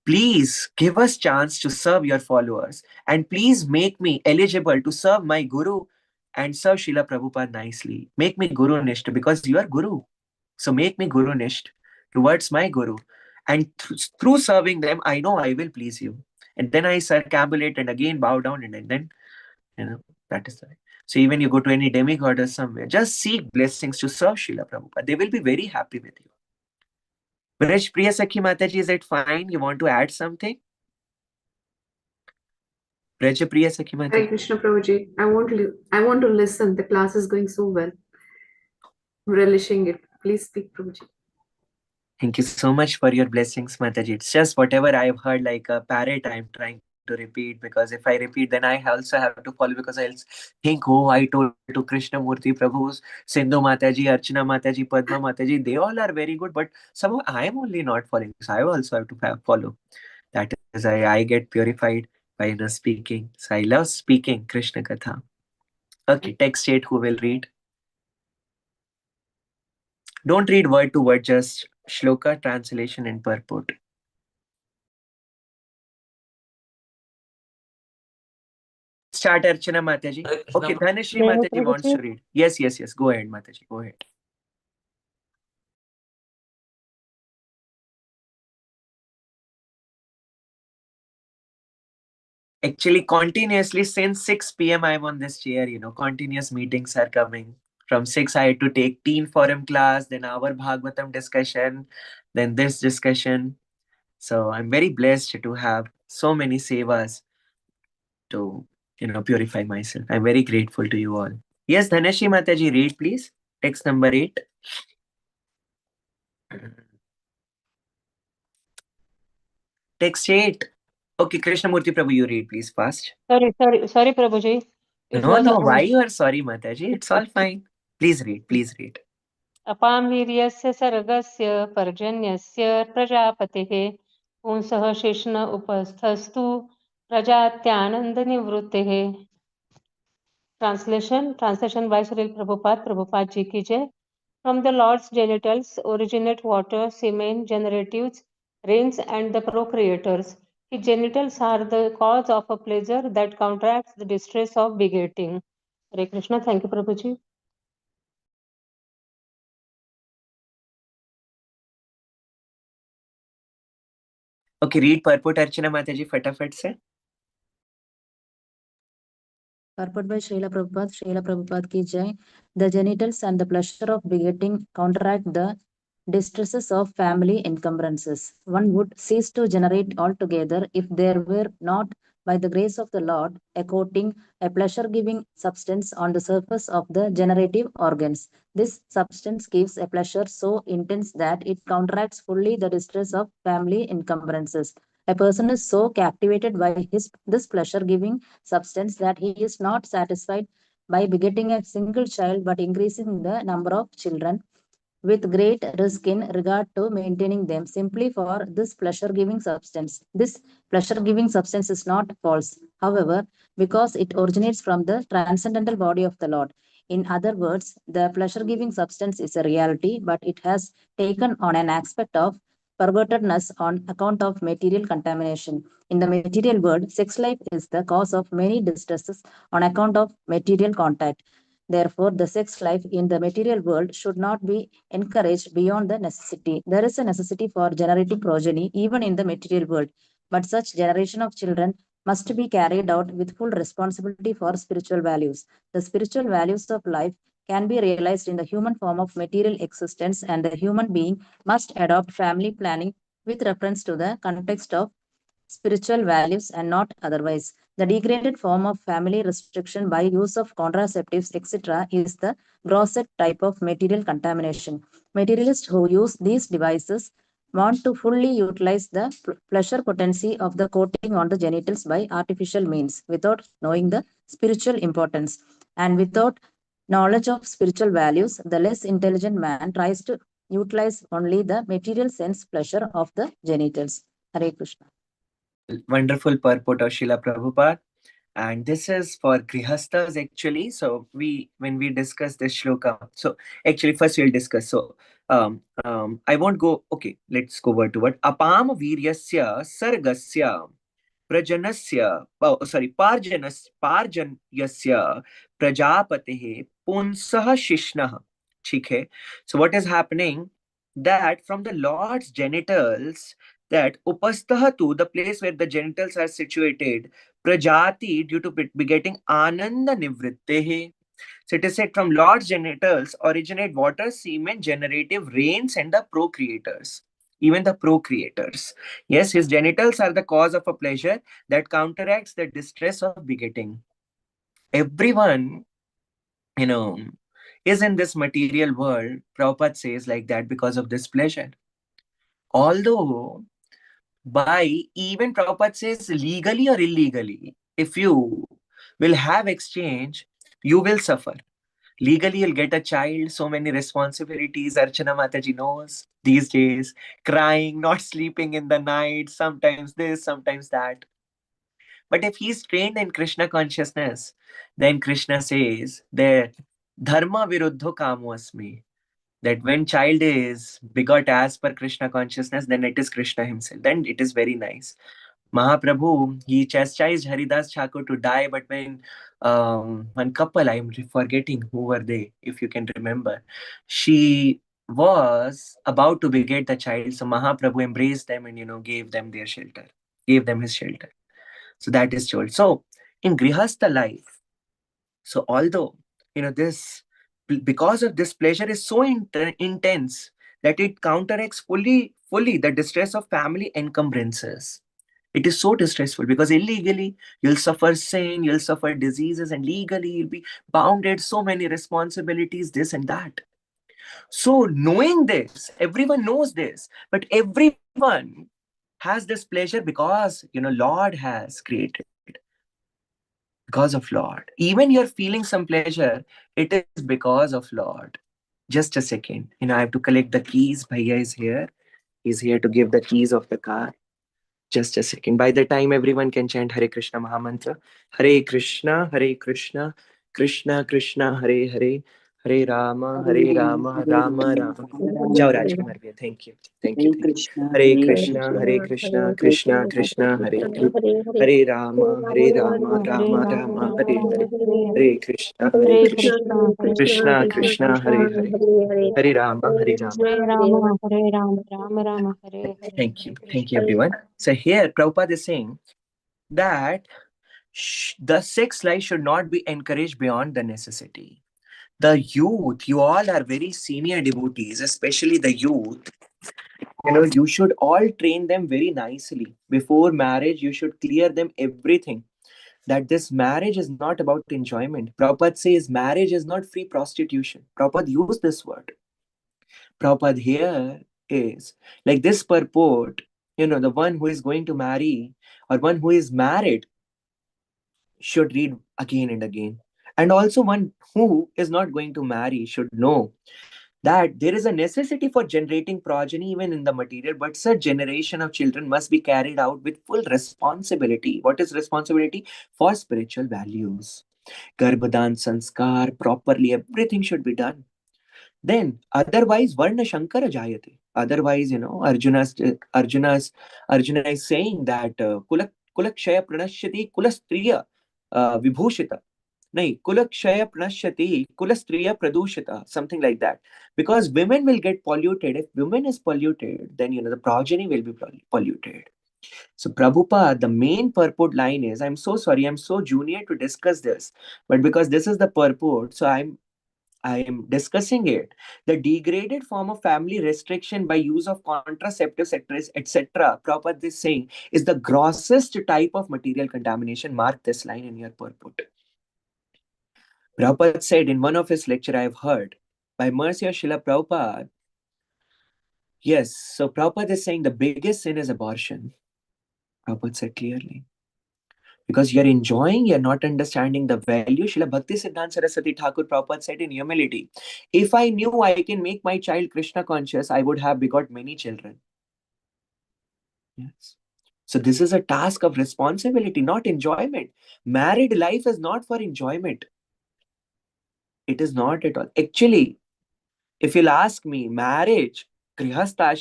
Please give us chance to serve your followers and please make me eligible to serve my Guru and serve Srila Prabhupada nicely. Make me Guru Nisht because you are Guru. So make me Guru Nisht towards my Guru. And through serving them, I know I will please you. And then I circumambulate and again bow down and then, that is the way. So even you go to any demigod or somewhere, just seek blessings to serve Srila Prabhupada. They will be very happy with you. Braj Priya Sakhi Mataji, is it fine? You want to add something? Braj Priya Sakhi Hare Mataji. Krishna Prabhuji. I want to listen. The class is going so well. I'm relishing it. Please speak, Prabhuji. Thank you so much for your blessings, Mataji. It's just whatever I've heard like a parrot, I'm trying to repeat, because if I repeat, then I also have to follow, because I'll think, oh, I told to Krishna Murti Prabhus, Sindhu Mataji, Archana Mataji, Padma Mataji, they all are very good, but somehow I am only not following. So I also have to follow. That is why I get purified by speaking. So I love speaking Krishna Katha. Okay, text 8, who will read? Don't read word to word, just shloka, translation, and purport. Start, Archana Mataji. Okay, Dhanashri Mataji wants to read. Yes. Go ahead, Mataji. Go ahead. Actually, continuously since 6 p.m. I'm on this chair, continuous meetings are coming. From 6, I had to take teen forum class, then our Bhagavatam discussion, then this discussion. So I'm very blessed to have so many sevas to, purify myself. I'm very grateful to you all. Yes, Dhanashri Mataji, read please. Text number 8. Text 8. Okay, Krishnamurti Prabhu, you read please fast. Sorry, Prabhuji. It No, was why you are sorry, Mataji? It's all fine. Please read. अपां वीर्यस्य सर्गस्य पर्जन्यस्य प्रजापतेः पुंसः शिष्ण उपस्थस्तु प्रजात्यानन्दनिवृत्तेः. Translation by Sri Prabhupada Ji ki jai. From the Lord's genitals originate water, semen, generatives, rains, and the procreators. His genitals are the cause of a pleasure that counteracts the distress of begetting. Hare Krishna. Thank you, Prabhuji. Okay, read purport, Archana Mataji, fatafat se. Purport by Srila Prabhupada ki jai. The genitals and the pleasure of begetting counteract the distresses of family encumbrances. One would cease to generate altogether if there were not, by the grace of the Lord, a coating, a pleasure-giving substance on the surface of the generative organs. This substance gives a pleasure so intense that it counteracts fully the distress of family encumbrances. A person is so captivated by this pleasure-giving substance that he is not satisfied by begetting a single child but increasing the number of children with great risk in regard to maintaining them simply for this pleasure-giving substance. This pleasure-giving substance is not false, however, because it originates from the transcendental body of the Lord. In other words, the pleasure-giving substance is a reality, but it has taken on an aspect of pervertedness on account of material contamination. In the material world, sex life is the cause of many distresses on account of material contact. Therefore, the sex life in the material world should not be encouraged beyond the necessity. There is a necessity for generating progeny even in the material world, but such generation of children must be carried out with full responsibility for spiritual values. The spiritual values of life can be realized in the human form of material existence, and the human being must adopt family planning with reference to the context of spiritual values and not otherwise. The degraded form of family restriction by use of contraceptives, etc., is the grossest type of material contamination. Materialists who use these devices want to fully utilize the pleasure potency of the coating on the genitals by artificial means without knowing the spiritual importance. And without knowledge of spiritual values, the less intelligent man tries to utilize only the material sense pleasure of the genitals. Hare Krishna. Wonderful purport of Srila Prabhupada. And this is for Grihastas actually. So when we discuss this shloka, so actually first we'll discuss. So I won't go, okay, let's go word to word. Apam viryasya sargasya prajanasya, parjanyasya prajapate punsah shishnah. Okay. So what is happening? That from the Lord's genitals, that upastahatu, the place where the genitals are situated, prajati, due to begetting ananda nivrittehe. So it is said from Lord's genitals originate water, semen, generative rains, and the procreators. Even the procreators. Yes, his genitals are the cause of a pleasure that counteracts the distress of begetting. Everyone, is in this material world, Prabhupada says like that because of this pleasure. Although, by even Prabhupada says legally or illegally, if you will have exchange, you will suffer. Legally, you'll get a child, so many responsibilities. Archana Mataji knows these days, crying, not sleeping in the night, sometimes this, sometimes that. But if he's trained in Krishna consciousness, then Krishna says that dharma viruddho kamo asmi. That when child is begot as per Krishna consciousness, then it is Krishna himself. Then it is very nice. Mahaprabhu, he chastised Haridas Thakur to die, but when one couple, I'm forgetting who were they, if you can remember, she was about to beget the child. So Mahaprabhu embraced them and, gave them their shelter, gave them his shelter. So that is told. So in Grihastha life, so although, because of this pleasure is so intense that it counteracts fully the distress of family encumbrances. It is so distressful because illegally you'll suffer sin, you'll suffer diseases, and legally you'll be bounded so many responsibilities, this and that. So knowing this, everyone knows this, but everyone has this pleasure because Lord has created. Because of Lord. Even you're feeling some pleasure, it is because of Lord. Just a second. I have to collect the keys. Bhaiya is here. He's here to give the keys of the car. Just a second. By the time everyone can chant Hare Krishna Mahamantra. Hare Krishna, Krishna Krishna, Hare Hare, Hare Rama, Rama Rama. Jao Rajkumar Bhaiya. Thank you. Thank you. Thank you. Hare Krishna, Krishna Krishna, Hare Hare. Hare Rama, Rama Rama, Hare Hare. Hare Krishna, Krishna Krishna, Hare Hare. Hare Rama, Rama. Hare Rama, Hare Hare. Thank you. Thank you, everyone. So here, Prabhupada is saying that the sex life should not be encouraged beyond the necessity. the youth, you all are very senior devotees, especially the youth. You should all train them very nicely. Before marriage, you should clear them everything. That this marriage is not about enjoyment. Prabhupada says marriage is not free prostitution. Prabhupada used this word. Prabhupada here is like this purport, the one who is going to marry or one who is married should read again and again. And also, one who is not going to marry should know that there is a necessity for generating progeny even in the material, but such generation of children must be carried out with full responsibility. What is responsibility? For spiritual values. Garbhadan, sanskar, properly, everything should be done. Then, otherwise, Varna Shankara Jayate. Otherwise, Arjuna is saying that Kulakshaya Pranashyati Kulastriya Vibhushita. Nahi, Kulakshaya Pranashyati Kulastriya Pradushita. Something like that. Because women will get polluted. If women is polluted, then, the progeny will be polluted. So, Prabhupada, the main purport line is, I'm so sorry, I'm so junior to discuss this, but because this is the purport, so I am discussing it. The degraded form of family restriction by use of contraceptives, etc., Prabhupada is saying, is the grossest type of material contamination. Mark this line in your purport. Prabhupada said in one of his lecture I have heard, by mercy of Srila Prabhupada, yes, so Prabhupada is saying the biggest sin is abortion. Prabhupada said clearly. Because you're enjoying, you're not understanding the value. Srila Bhakti Siddhanta Saraswati Thakur Prabhupada said in humility, if I knew I can make my child Krishna conscious, I would have begot many children. Yes. So this is a task of responsibility, not enjoyment. Married life is not for enjoyment. It is not at all. Actually, if you'll ask me, marriage, Grihastha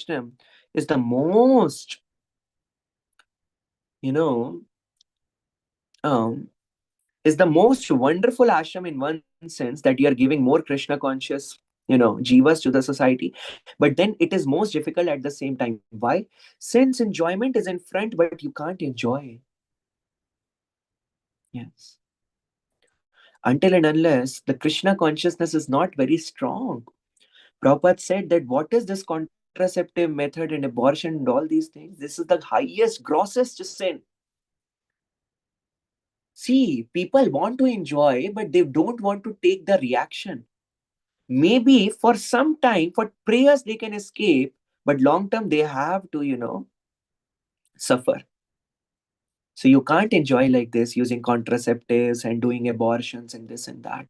is the most, is the most wonderful ashram in one sense, that you are giving more Krishna conscious, jivas to the society. But then it is most difficult at the same time. Why? Since enjoyment is in front, but you can't enjoy. Yes. Until and unless the Krishna consciousness is not very strong. Prabhupada said that what is this contraceptive method and abortion and all these things? This is the highest, grossest sin. See, people want to enjoy, but they don't want to take the reaction. Maybe for some time, for prayers, they can escape, but long term, they have to, suffer. So you can't enjoy like this using contraceptives and doing abortions and this and that.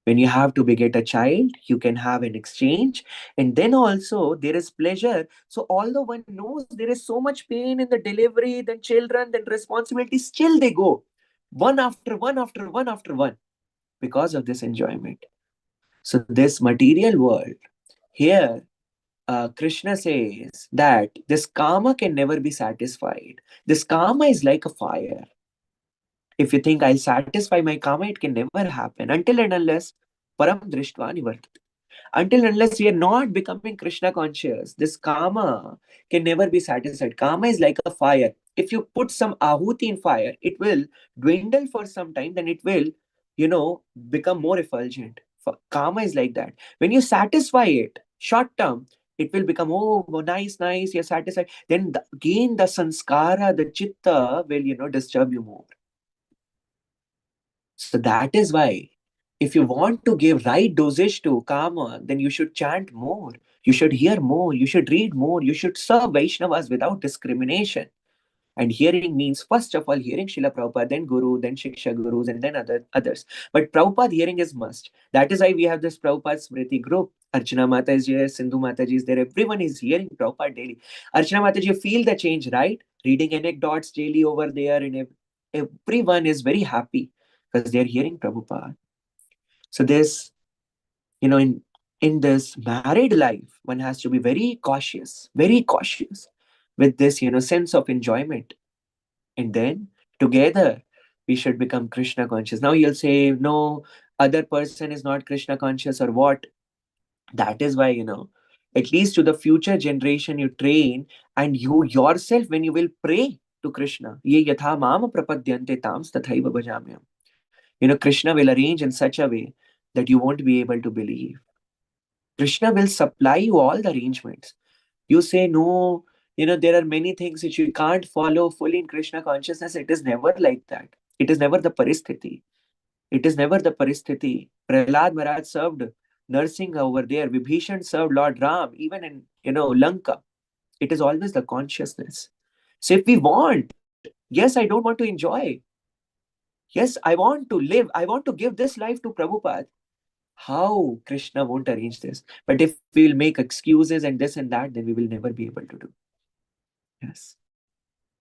When you have to beget a child, you can have an exchange. And then also there is pleasure. So although one knows there is so much pain in the delivery, then children, then responsibility, still they go one after one after one after one because of this enjoyment. So this material world, here, Krishna says that this karma can never be satisfied. This karma is like a fire. If you think I'll satisfy my karma, it can never happen until and unless param drishtva nivartate. Until and unless we are not becoming Krishna conscious, this karma can never be satisfied. Karma is like a fire. If you put some ahuti in fire, it will dwindle for some time, then it will, become more effulgent. Karma is like that. When you satisfy it, short term, it will become, oh, nice, nice, you're satisfied. Then again, the sanskara, the chitta will, disturb you more. So that is why, if you want to give right dosage to karma, then you should chant more. You should hear more. You should read more. You should serve Vaishnavas without discrimination. And hearing means, first of all, hearing Srila Prabhupada, then Guru, then Shiksha Gurus, and then others. But Prabhupada hearing is must. That is why we have this Prabhupada Smriti group. Archana Mata is here, Sindhu Mataji is there. Everyone is hearing Prabhupada daily. Archana Mataji, you feel the change, right? Reading anecdotes daily over there, and everyone is very happy because they're hearing Prabhupada. So this, in this married life, one has to be very cautious with this, sense of enjoyment. And then together, we should become Krishna conscious. Now you'll say, no, other person is not Krishna conscious or what? That is why, at least to the future generation, you train, and you yourself, when you will pray to Krishna, ye yatha mama prapadyante tams tathaiva bhajamyam. Krishna will arrange in such a way that you won't be able to believe. Krishna will supply you all the arrangements. You say, no, there are many things which you can't follow fully in Krishna consciousness. It is never like that. It is never the paristhiti. It is never the paristhiti. Prahlad Maharaj served nursing over there. Vibhishan served Lord Ram, even in, Lanka. It is always the consciousness. So if we want, yes, I don't want to enjoy. Yes, I want to live. I want to give this life to Prabhupada. How Krishna won't arrange this? But if we'll make excuses and this and that, then we will never be able to do. Yes,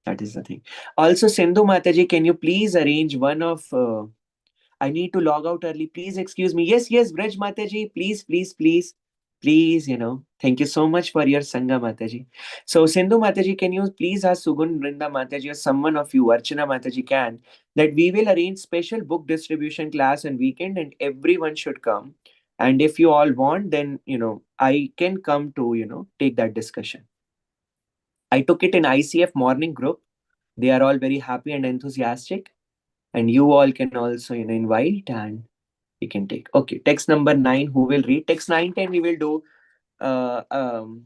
that is the thing. Also, Sindhu Mataji, can you please arrange one of... I need to log out early. Please excuse me. Yes, Braj Mataji. Please, please, please. Please, Thank you so much for your Sangha, Mataji. So, Sindhu Mataji, can you please ask Sugun Brinda Mataji or someone of you, Archana Mataji can, that we will arrange special book distribution class on weekend and everyone should come. And if you all want, then, I can come to, take that discussion. I took it in ICF morning group. They are all very happy and enthusiastic. And you all can also, invite and we can take. Okay, text number 9, who will read? Text 9, 10, we will do. And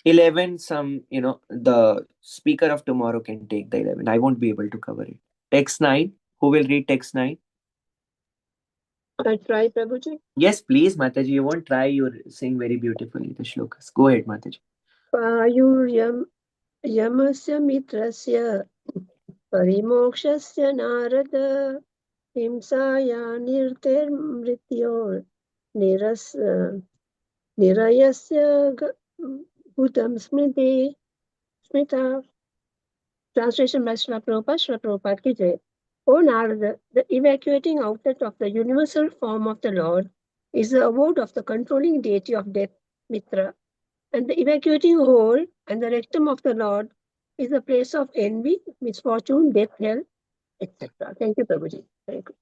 11, the speaker of tomorrow can take the 11. I won't be able to cover it. Text 9, who will read text 9? I try, Prabhuji. Yes, please, Mataji. You won't try. You're saying very beautifully the shlokas. Go ahead, Mataji. Payuryam yamasya mitrasya parimokshasya narada himsaya nirter niras nirayasya bhutam smita. Translation by Srila Prabhupada ki jai. O Narada, the evacuating outlet of the universal form of the Lord is the abode of the controlling deity of death, Mitra, and the evacuating hole and the rectum of the Lord is the place of envy, misfortune, death, hell, etc. Thank you, Prabhuji. Very good.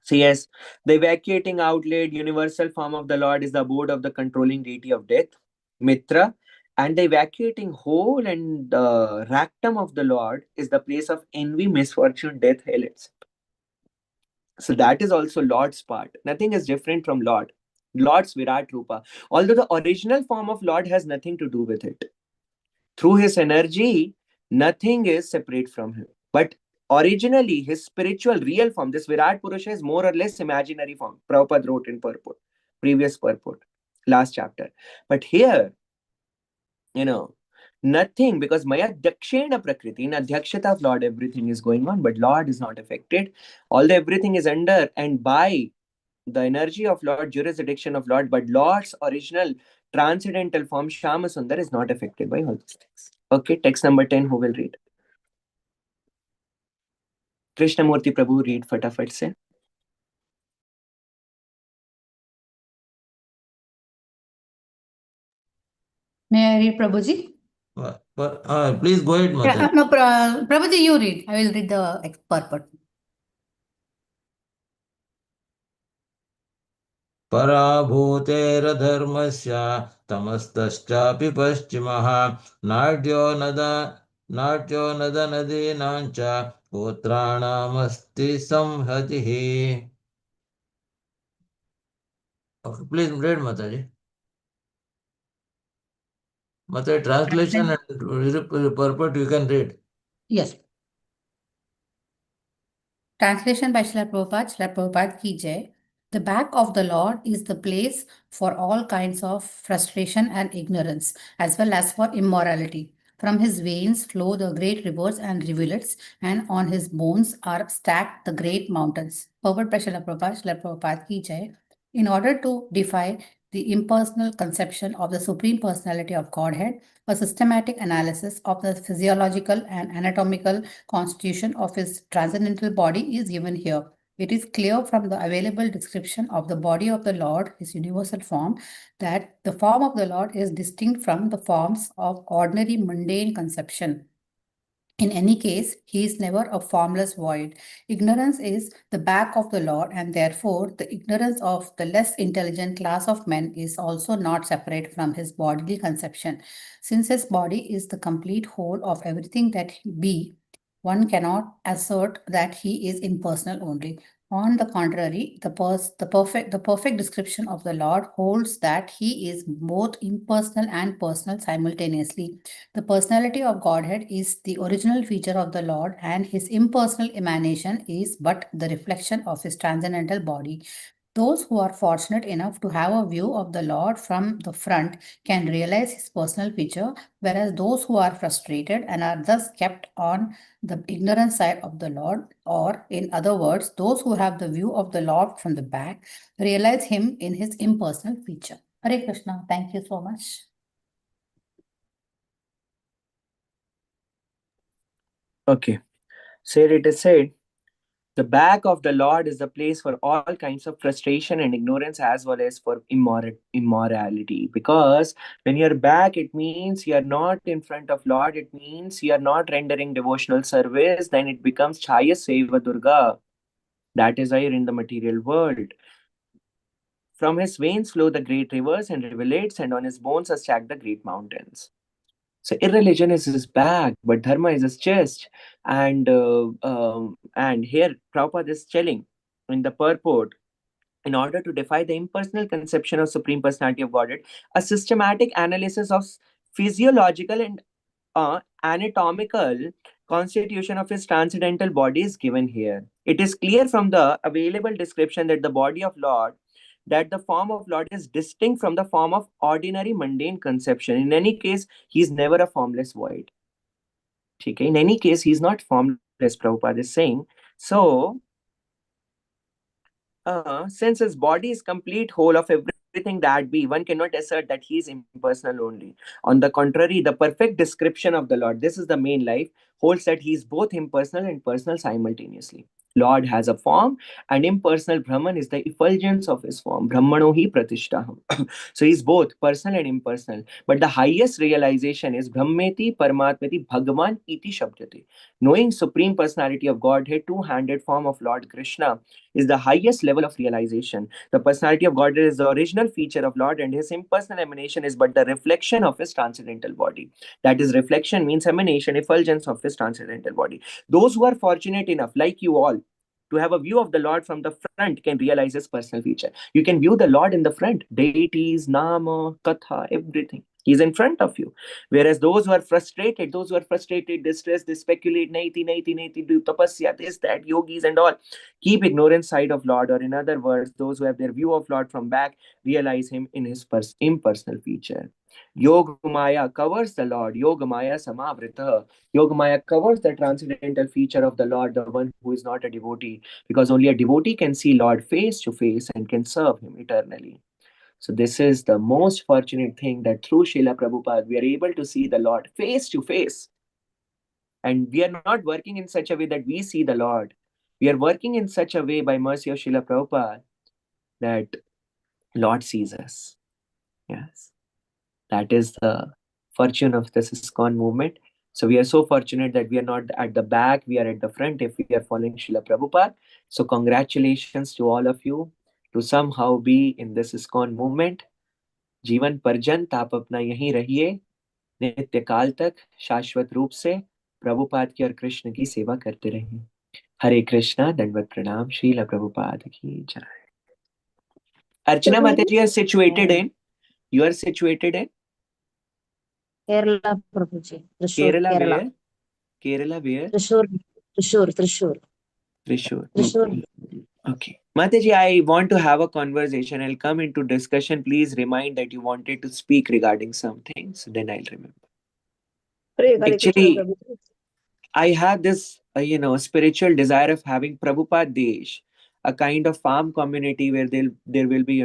So yes, the evacuating outlet, universal form of the Lord is the abode of the controlling deity of death, Mitra, and the evacuating hole and the rectum of the Lord is the place of envy, misfortune, death, hell, etc. So that is also Lord's part. Nothing is different from Lord. Lord's Virat Rupa. Although the original form of Lord has nothing to do with it. Through his energy, nothing is separate from him. But originally, his spiritual real form, this Virat Purusha, is more or less imaginary form. Prabhupada wrote in purport, previous purport, last chapter. But here, nothing, because Maya Dakshena Prakriti, in Adhyakshata of Lord, everything is going on, but Lord is not affected. Although everything is under and by the energy of Lord, jurisdiction of Lord, but Lord's original transcendental form, Shama Sundar, is not affected by all these things. Okay, text number 10, who will read? Krishnamurti Prabhu, read fatafat se. May I read, Prabhuji? Please go ahead, Yeah, Mataji. no, Prabhuji, you read. I will read the purport. पराभूतेरधर्मस्य तमस्तश्चापि पश्चिमः नाट्यो नदनदीनां च गोत्राणामस्ति संहतिः. Okay, please read, Mataji. Mataji, translation and purport you can read. Yes. Translation by Srila Prabhupada ki jai. The back of the Lord is the place for all kinds of frustration and ignorance, as well as for immorality. From his veins flow the great rivers and rivulets, and on his bones are stacked the great mountains. Forward by Srila Prabhupada ki jai. In order to defy the impersonal conception of the Supreme Personality of Godhead, a systematic analysis of the physiological and anatomical constitution of his transcendental body is given here. It is clear from the available description of the body of the Lord, his universal form, that the form of the Lord is distinct from the forms of ordinary mundane conception. In any case, he is never a formless void. Ignorance is the back of the Lord, and therefore the ignorance of the less intelligent class of men is also not separate from his bodily conception. Since his body is the complete whole of everything that he be, one cannot assert that he is impersonal only. On the contrary, the perfect description of the Lord holds that he is both impersonal and personal simultaneously. The personality of Godhead is the original feature of the Lord, and his impersonal emanation is but the reflection of his transcendental body. Those who are fortunate enough to have a view of the Lord from the front can realize his personal feature, whereas those who are frustrated and are thus kept on the ignorant side of the Lord, or in other words, those who have the view of the Lord from the back, realize him in his impersonal feature. Hare Krishna. Thank you so much. Okay. So it is said, the back of the Lord is the place for all kinds of frustration and ignorance as well as for immorality. Because when you're back, it means you're not in front of Lord. It means you're not rendering devotional service. Then it becomes Chaya Seva Durga. That is why you're in the material world. From his veins flow the great rivers and rivulets, and on his bones are stacked the great mountains. So irreligion is his back, but dharma is his chest. And here Prabhupada is telling in the purport, in order to defy the impersonal conception of Supreme Personality of Godhead, a systematic analysis of physiological and anatomical constitution of his transcendental body is given here. It is clear from the available description that the body of Lord, that the form of Lord is distinct from the form of ordinary mundane conception. In any case, he is never a formless void. Okay? In any case, he is not formless, Prabhupada is saying. So, since his body is complete whole of everything that be, one cannot assert that he is impersonal only. On the contrary, the perfect description of the Lord, this is the main life, holds that he is both impersonal and personal simultaneously. Lord has a form, and impersonal Brahman is the effulgence of his form. Brahmano hi pratishtaham. So he's both personal and impersonal. But the highest realization is Brahmeti Paramatmeti Bhagavan iti Shabdate. Knowing Supreme Personality of Godhead, two-handed form of Lord Krishna, is the highest level of realization. The personality of Godhead is the original feature of Lord, and his impersonal emanation is but the reflection of his transcendental body. That is, reflection means emanation, effulgence of his transcendental body. Those who are fortunate enough, like you all, to have a view of the Lord from the front can realize his personal feature. You can view the Lord in the front, deities, nama, katha, everything. He's in front of you. Whereas those who are frustrated, distressed, they speculate, naiti, do tapasya, this, that, yogis and all, keep ignorance side of Lord, or in other words, those who have their view of Lord from back realize him in his impersonal feature. Yogamaya covers the Lord. Yogamaya samavrita. Yogamaya covers the transcendental feature of the Lord, the one who is not a devotee, because only a devotee can see Lord face to face and can serve him eternally. So this is the most fortunate thing, that through Srila Prabhupada, we are able to see the Lord face to face. And we are not working in such a way that we see the Lord. We are working in such a way by mercy of Srila Prabhupada that Lord sees us. Yes. That is the fortune of this ISKCON movement. So we are so fortunate that we are not at the back, we are at the front if we are following Srila Prabhupada. So congratulations to all of you to somehow be in this ISKCON movement. जीवन पर्यंत आप अपना यहीं रहिए, नित्य काल तक शाश्वत रूप से प्रभुपाद की और कृष्ण की सेवा करते रहिए. हरे कृष्णा, दंडवत प्रणाम. श्रील प्रभुपाद की जय. Archana Mataji, you are situated in Kerala, Prabhuji. Trishur, Kerala. Kerala. Where? Kerala where? Trishur. Trishur. Okay. Mataji, I want to have a conversation. I'll come into discussion. Please remind that you wanted to speak regarding something. So then I'll remember. Hare Krishna, Actually, Prabhuji. I have this, spiritual desire of having Prabhupada Desh, a kind of farm community where there will be,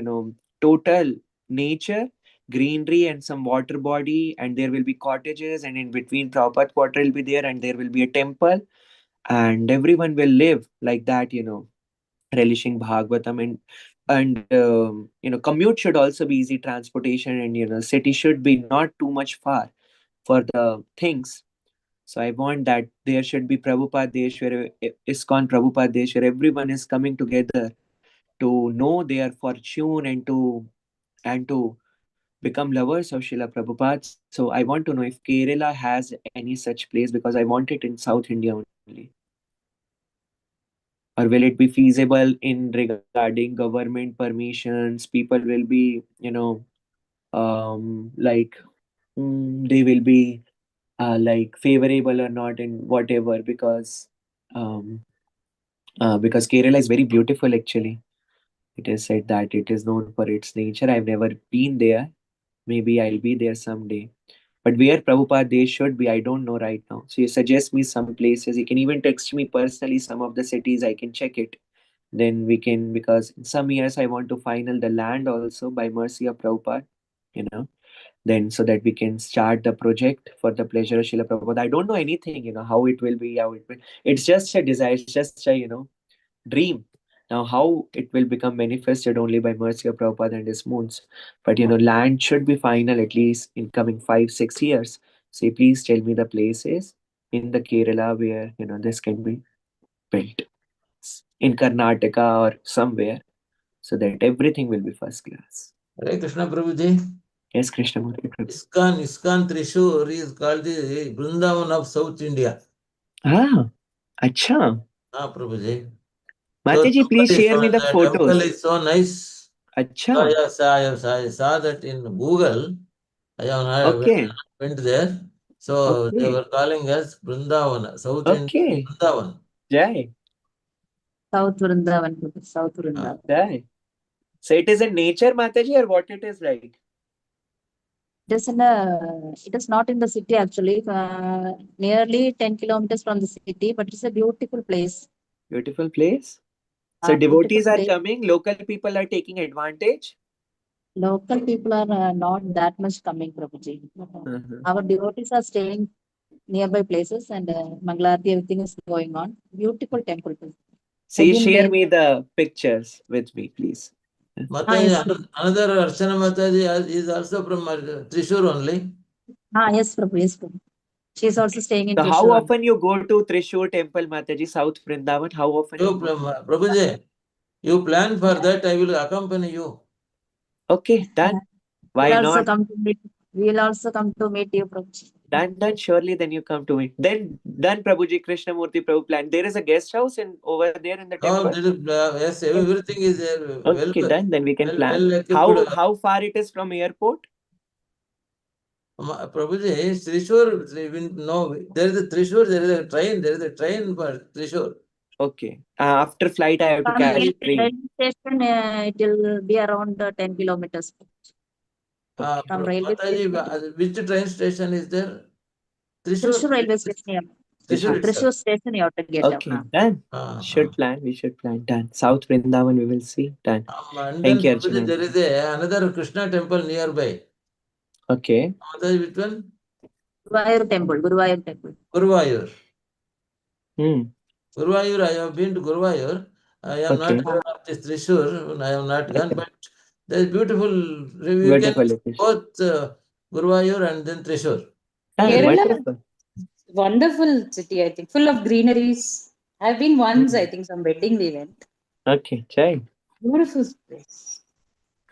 total nature, greenery, and some water body, and there will be cottages, and in between Prabhupada quarter will be there, and there will be a temple, and everyone will live like that, relishing Bhagavatam, and commute should also be easy transportation, and city should be not too much far for the things. So I want that there should be Prabhupada Desh, where ISKCON Prabhupada Desh, where everyone is coming together to know their fortune and to become lovers of Srila Prabhupada. So I want to know if Kerala has any such place, because I want it in South India only. or will it be feasible in regarding government permissions? People will be, like, they will be like favorable or not in whatever, um, because Kerala is very beautiful actually. It is said that it is known for its nature. I've never been there. Maybe I'll be there someday. But where Prabhupada they should be, I don't know right now. So you suggest me some places. You can even text me personally some of the cities. I can check it. Then we can, because in some years I want to final the land also by mercy of Prabhupada, you know. Then so that we can start the project for the pleasure of Srila Prabhupada. I don't know anything, how it will be, how it will. It's just a desire. It's just a, dream. Now, how it will become manifested only by mercy of Prabhupada and his moons. But land should be final at least in coming 5-6 years. Say, please tell me the places in the Kerala where this can be built in Karnataka or somewhere, so that everything will be first class. Hare Krishna Prabhuji. Yes, Krishnamurti Prabhu. ISKCON Trishur is called the Vrindavan of South India. Ah, acha. Prabhuji. Mataji, please Temple is share me the the temple photos. is so nice. Acha. Yes, I saw that in Google. I Okay. went there. So they Okay. were calling us Vrindavan, South Okay. India Vrindavan. Jai. South Vrindavan, South Vrindavan. Jai. So it is in nature, Mataji, or what it is like? It is not in the city actually, nearly 10 kilometers from the city, but it's a beautiful place. Beautiful place. So Beautiful devotees are place. coming, local people are taking advantage. Local people are not that much coming, Prabhuji. Our devotees are staying nearby places and Mangalarti, everything is going on. Beautiful temple. So you Again, share me the pictures with me, please. Mataji, yes. another Archana Mataji is also from Trishur only. Yes, Prabhu, yes, Prabhu. She is also staying in So how Trishur. often you go to Trishur temple, Mataji, South Vrindavan? How often you go? Prabhuji, you plan for that, I will accompany you. Okay, done. Why We'll also not? come to meet. We'll also come to meet you, Prabhuji. Done. Surely, then you come to me. Then, done, Prabhuji, Krishnamurti Prabhu plan. There is a guest house over there in the temple. Yes, everything is there. Okay, done. Then we can plan. Well How far it is from airport? Prabhuji, Trishur, no, there is a Trishur, there is a train for Trishur. Okay. After flight, I have to From catch train. railway station, it will be around 10 kilometers. From railway station. Which train station is there? Trishur railway station. Trishur station, you have to get up. Okay, done. Should plan. We should plan. Done. South Vrindavan, we will see. Done. And Thank then you, Archana. there is another Krishna temple nearby. Okay. Which one? Guruvayur temple. Guruvayur. Hmm. Guruvayur, I have been to Guruvayur. I am not aware of this Trishur. I have not gone, but there is beautiful. You can both Guruvayur and then Trishur. Kerala, wonderful city, I think, full of greeneries. I've been once, I think, some wedding we went. Okay, Jai. Beautiful place.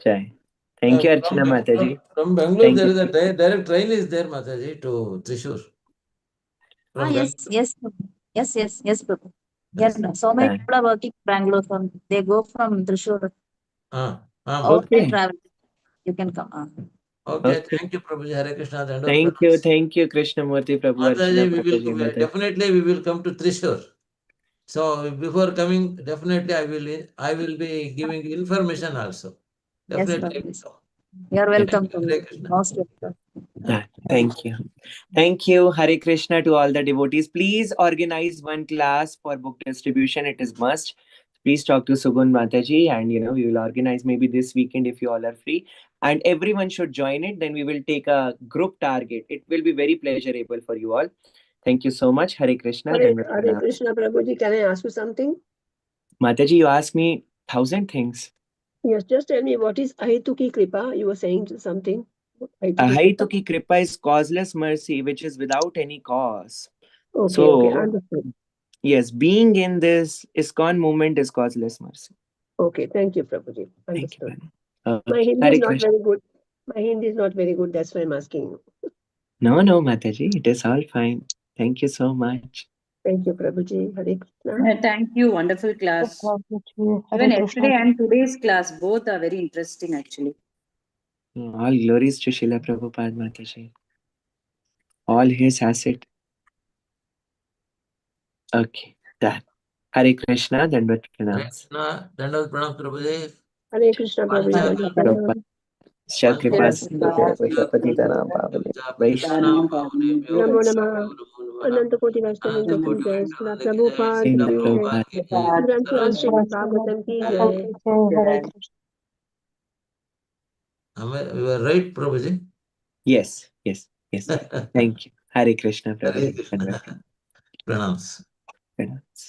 Jai. Thank you, Archana Mataji. From Bangalore, there is a direct train is there, Mataji, to Trishur. Yes, Prabhu. Yes, so many people are working in Bangalore. They go from Trishur. Okay. Travel. You can come. Okay, thank you, Prabhuji. Hare Krishna. Thank you, Krishnamurti Prabhu. Mataji, definitely we will come to Trishur. So before coming, definitely I will be giving information also. Definitely. Yes, you are welcome. Most welcome. Thank you. Thank you, Hare Krishna, to all the devotees. Please organize one class for book distribution. It is must. Please talk to Sugun Mataji and we will organize maybe this weekend if you all are free. And everyone should join it. Then we will take a group target. It will be very pleasurable for you all. Thank you so much. Hare Krishna. Hare Krishna, Prabhuji. Can I ask you something? Mataji, you ask me 1,000 things. Yes, just tell me what is Ahituki Kripa? You were saying something. Ahituki Kripa is causeless mercy, which is without any cause. Okay, understood. Yes, being in this ISKCON movement is causeless mercy. Okay, thank you, Prabhuji. Understood. Okay. My Hindi is not very good. My Hindi is not very good. That's why I'm asking you. No, Mataji. It is all fine. Thank you so much. Thank you, Prabhuji. Hare Krishna. Thank you. Wonderful class. Prabhuji, Even Hare Krishna. yesterday and today's class, both are very interesting actually. All glories to Srila Prabhupada Mataji. All his asset. Okay, done. Hare Krishna, Dandavat Pranam. Krishna, Dandavat Pranam Prabhuji. Hare Krishna, Prabhuji. Pancha Dandavat Pranam. Kripa Yes. Patitanam Pavane. Vaishnava Namo Namah. Ananta Koti Vaishnavin ki jai. Srila Prabhupada Srila ki jai. Prabhupada. Granthi Srimad Bhagavatam ki jai. Hare Krishna. You are right, Prabhuji. Yes. Thank you. Hare Krishna, Hare Prabhuji. Krishna. Pranams. Pranams.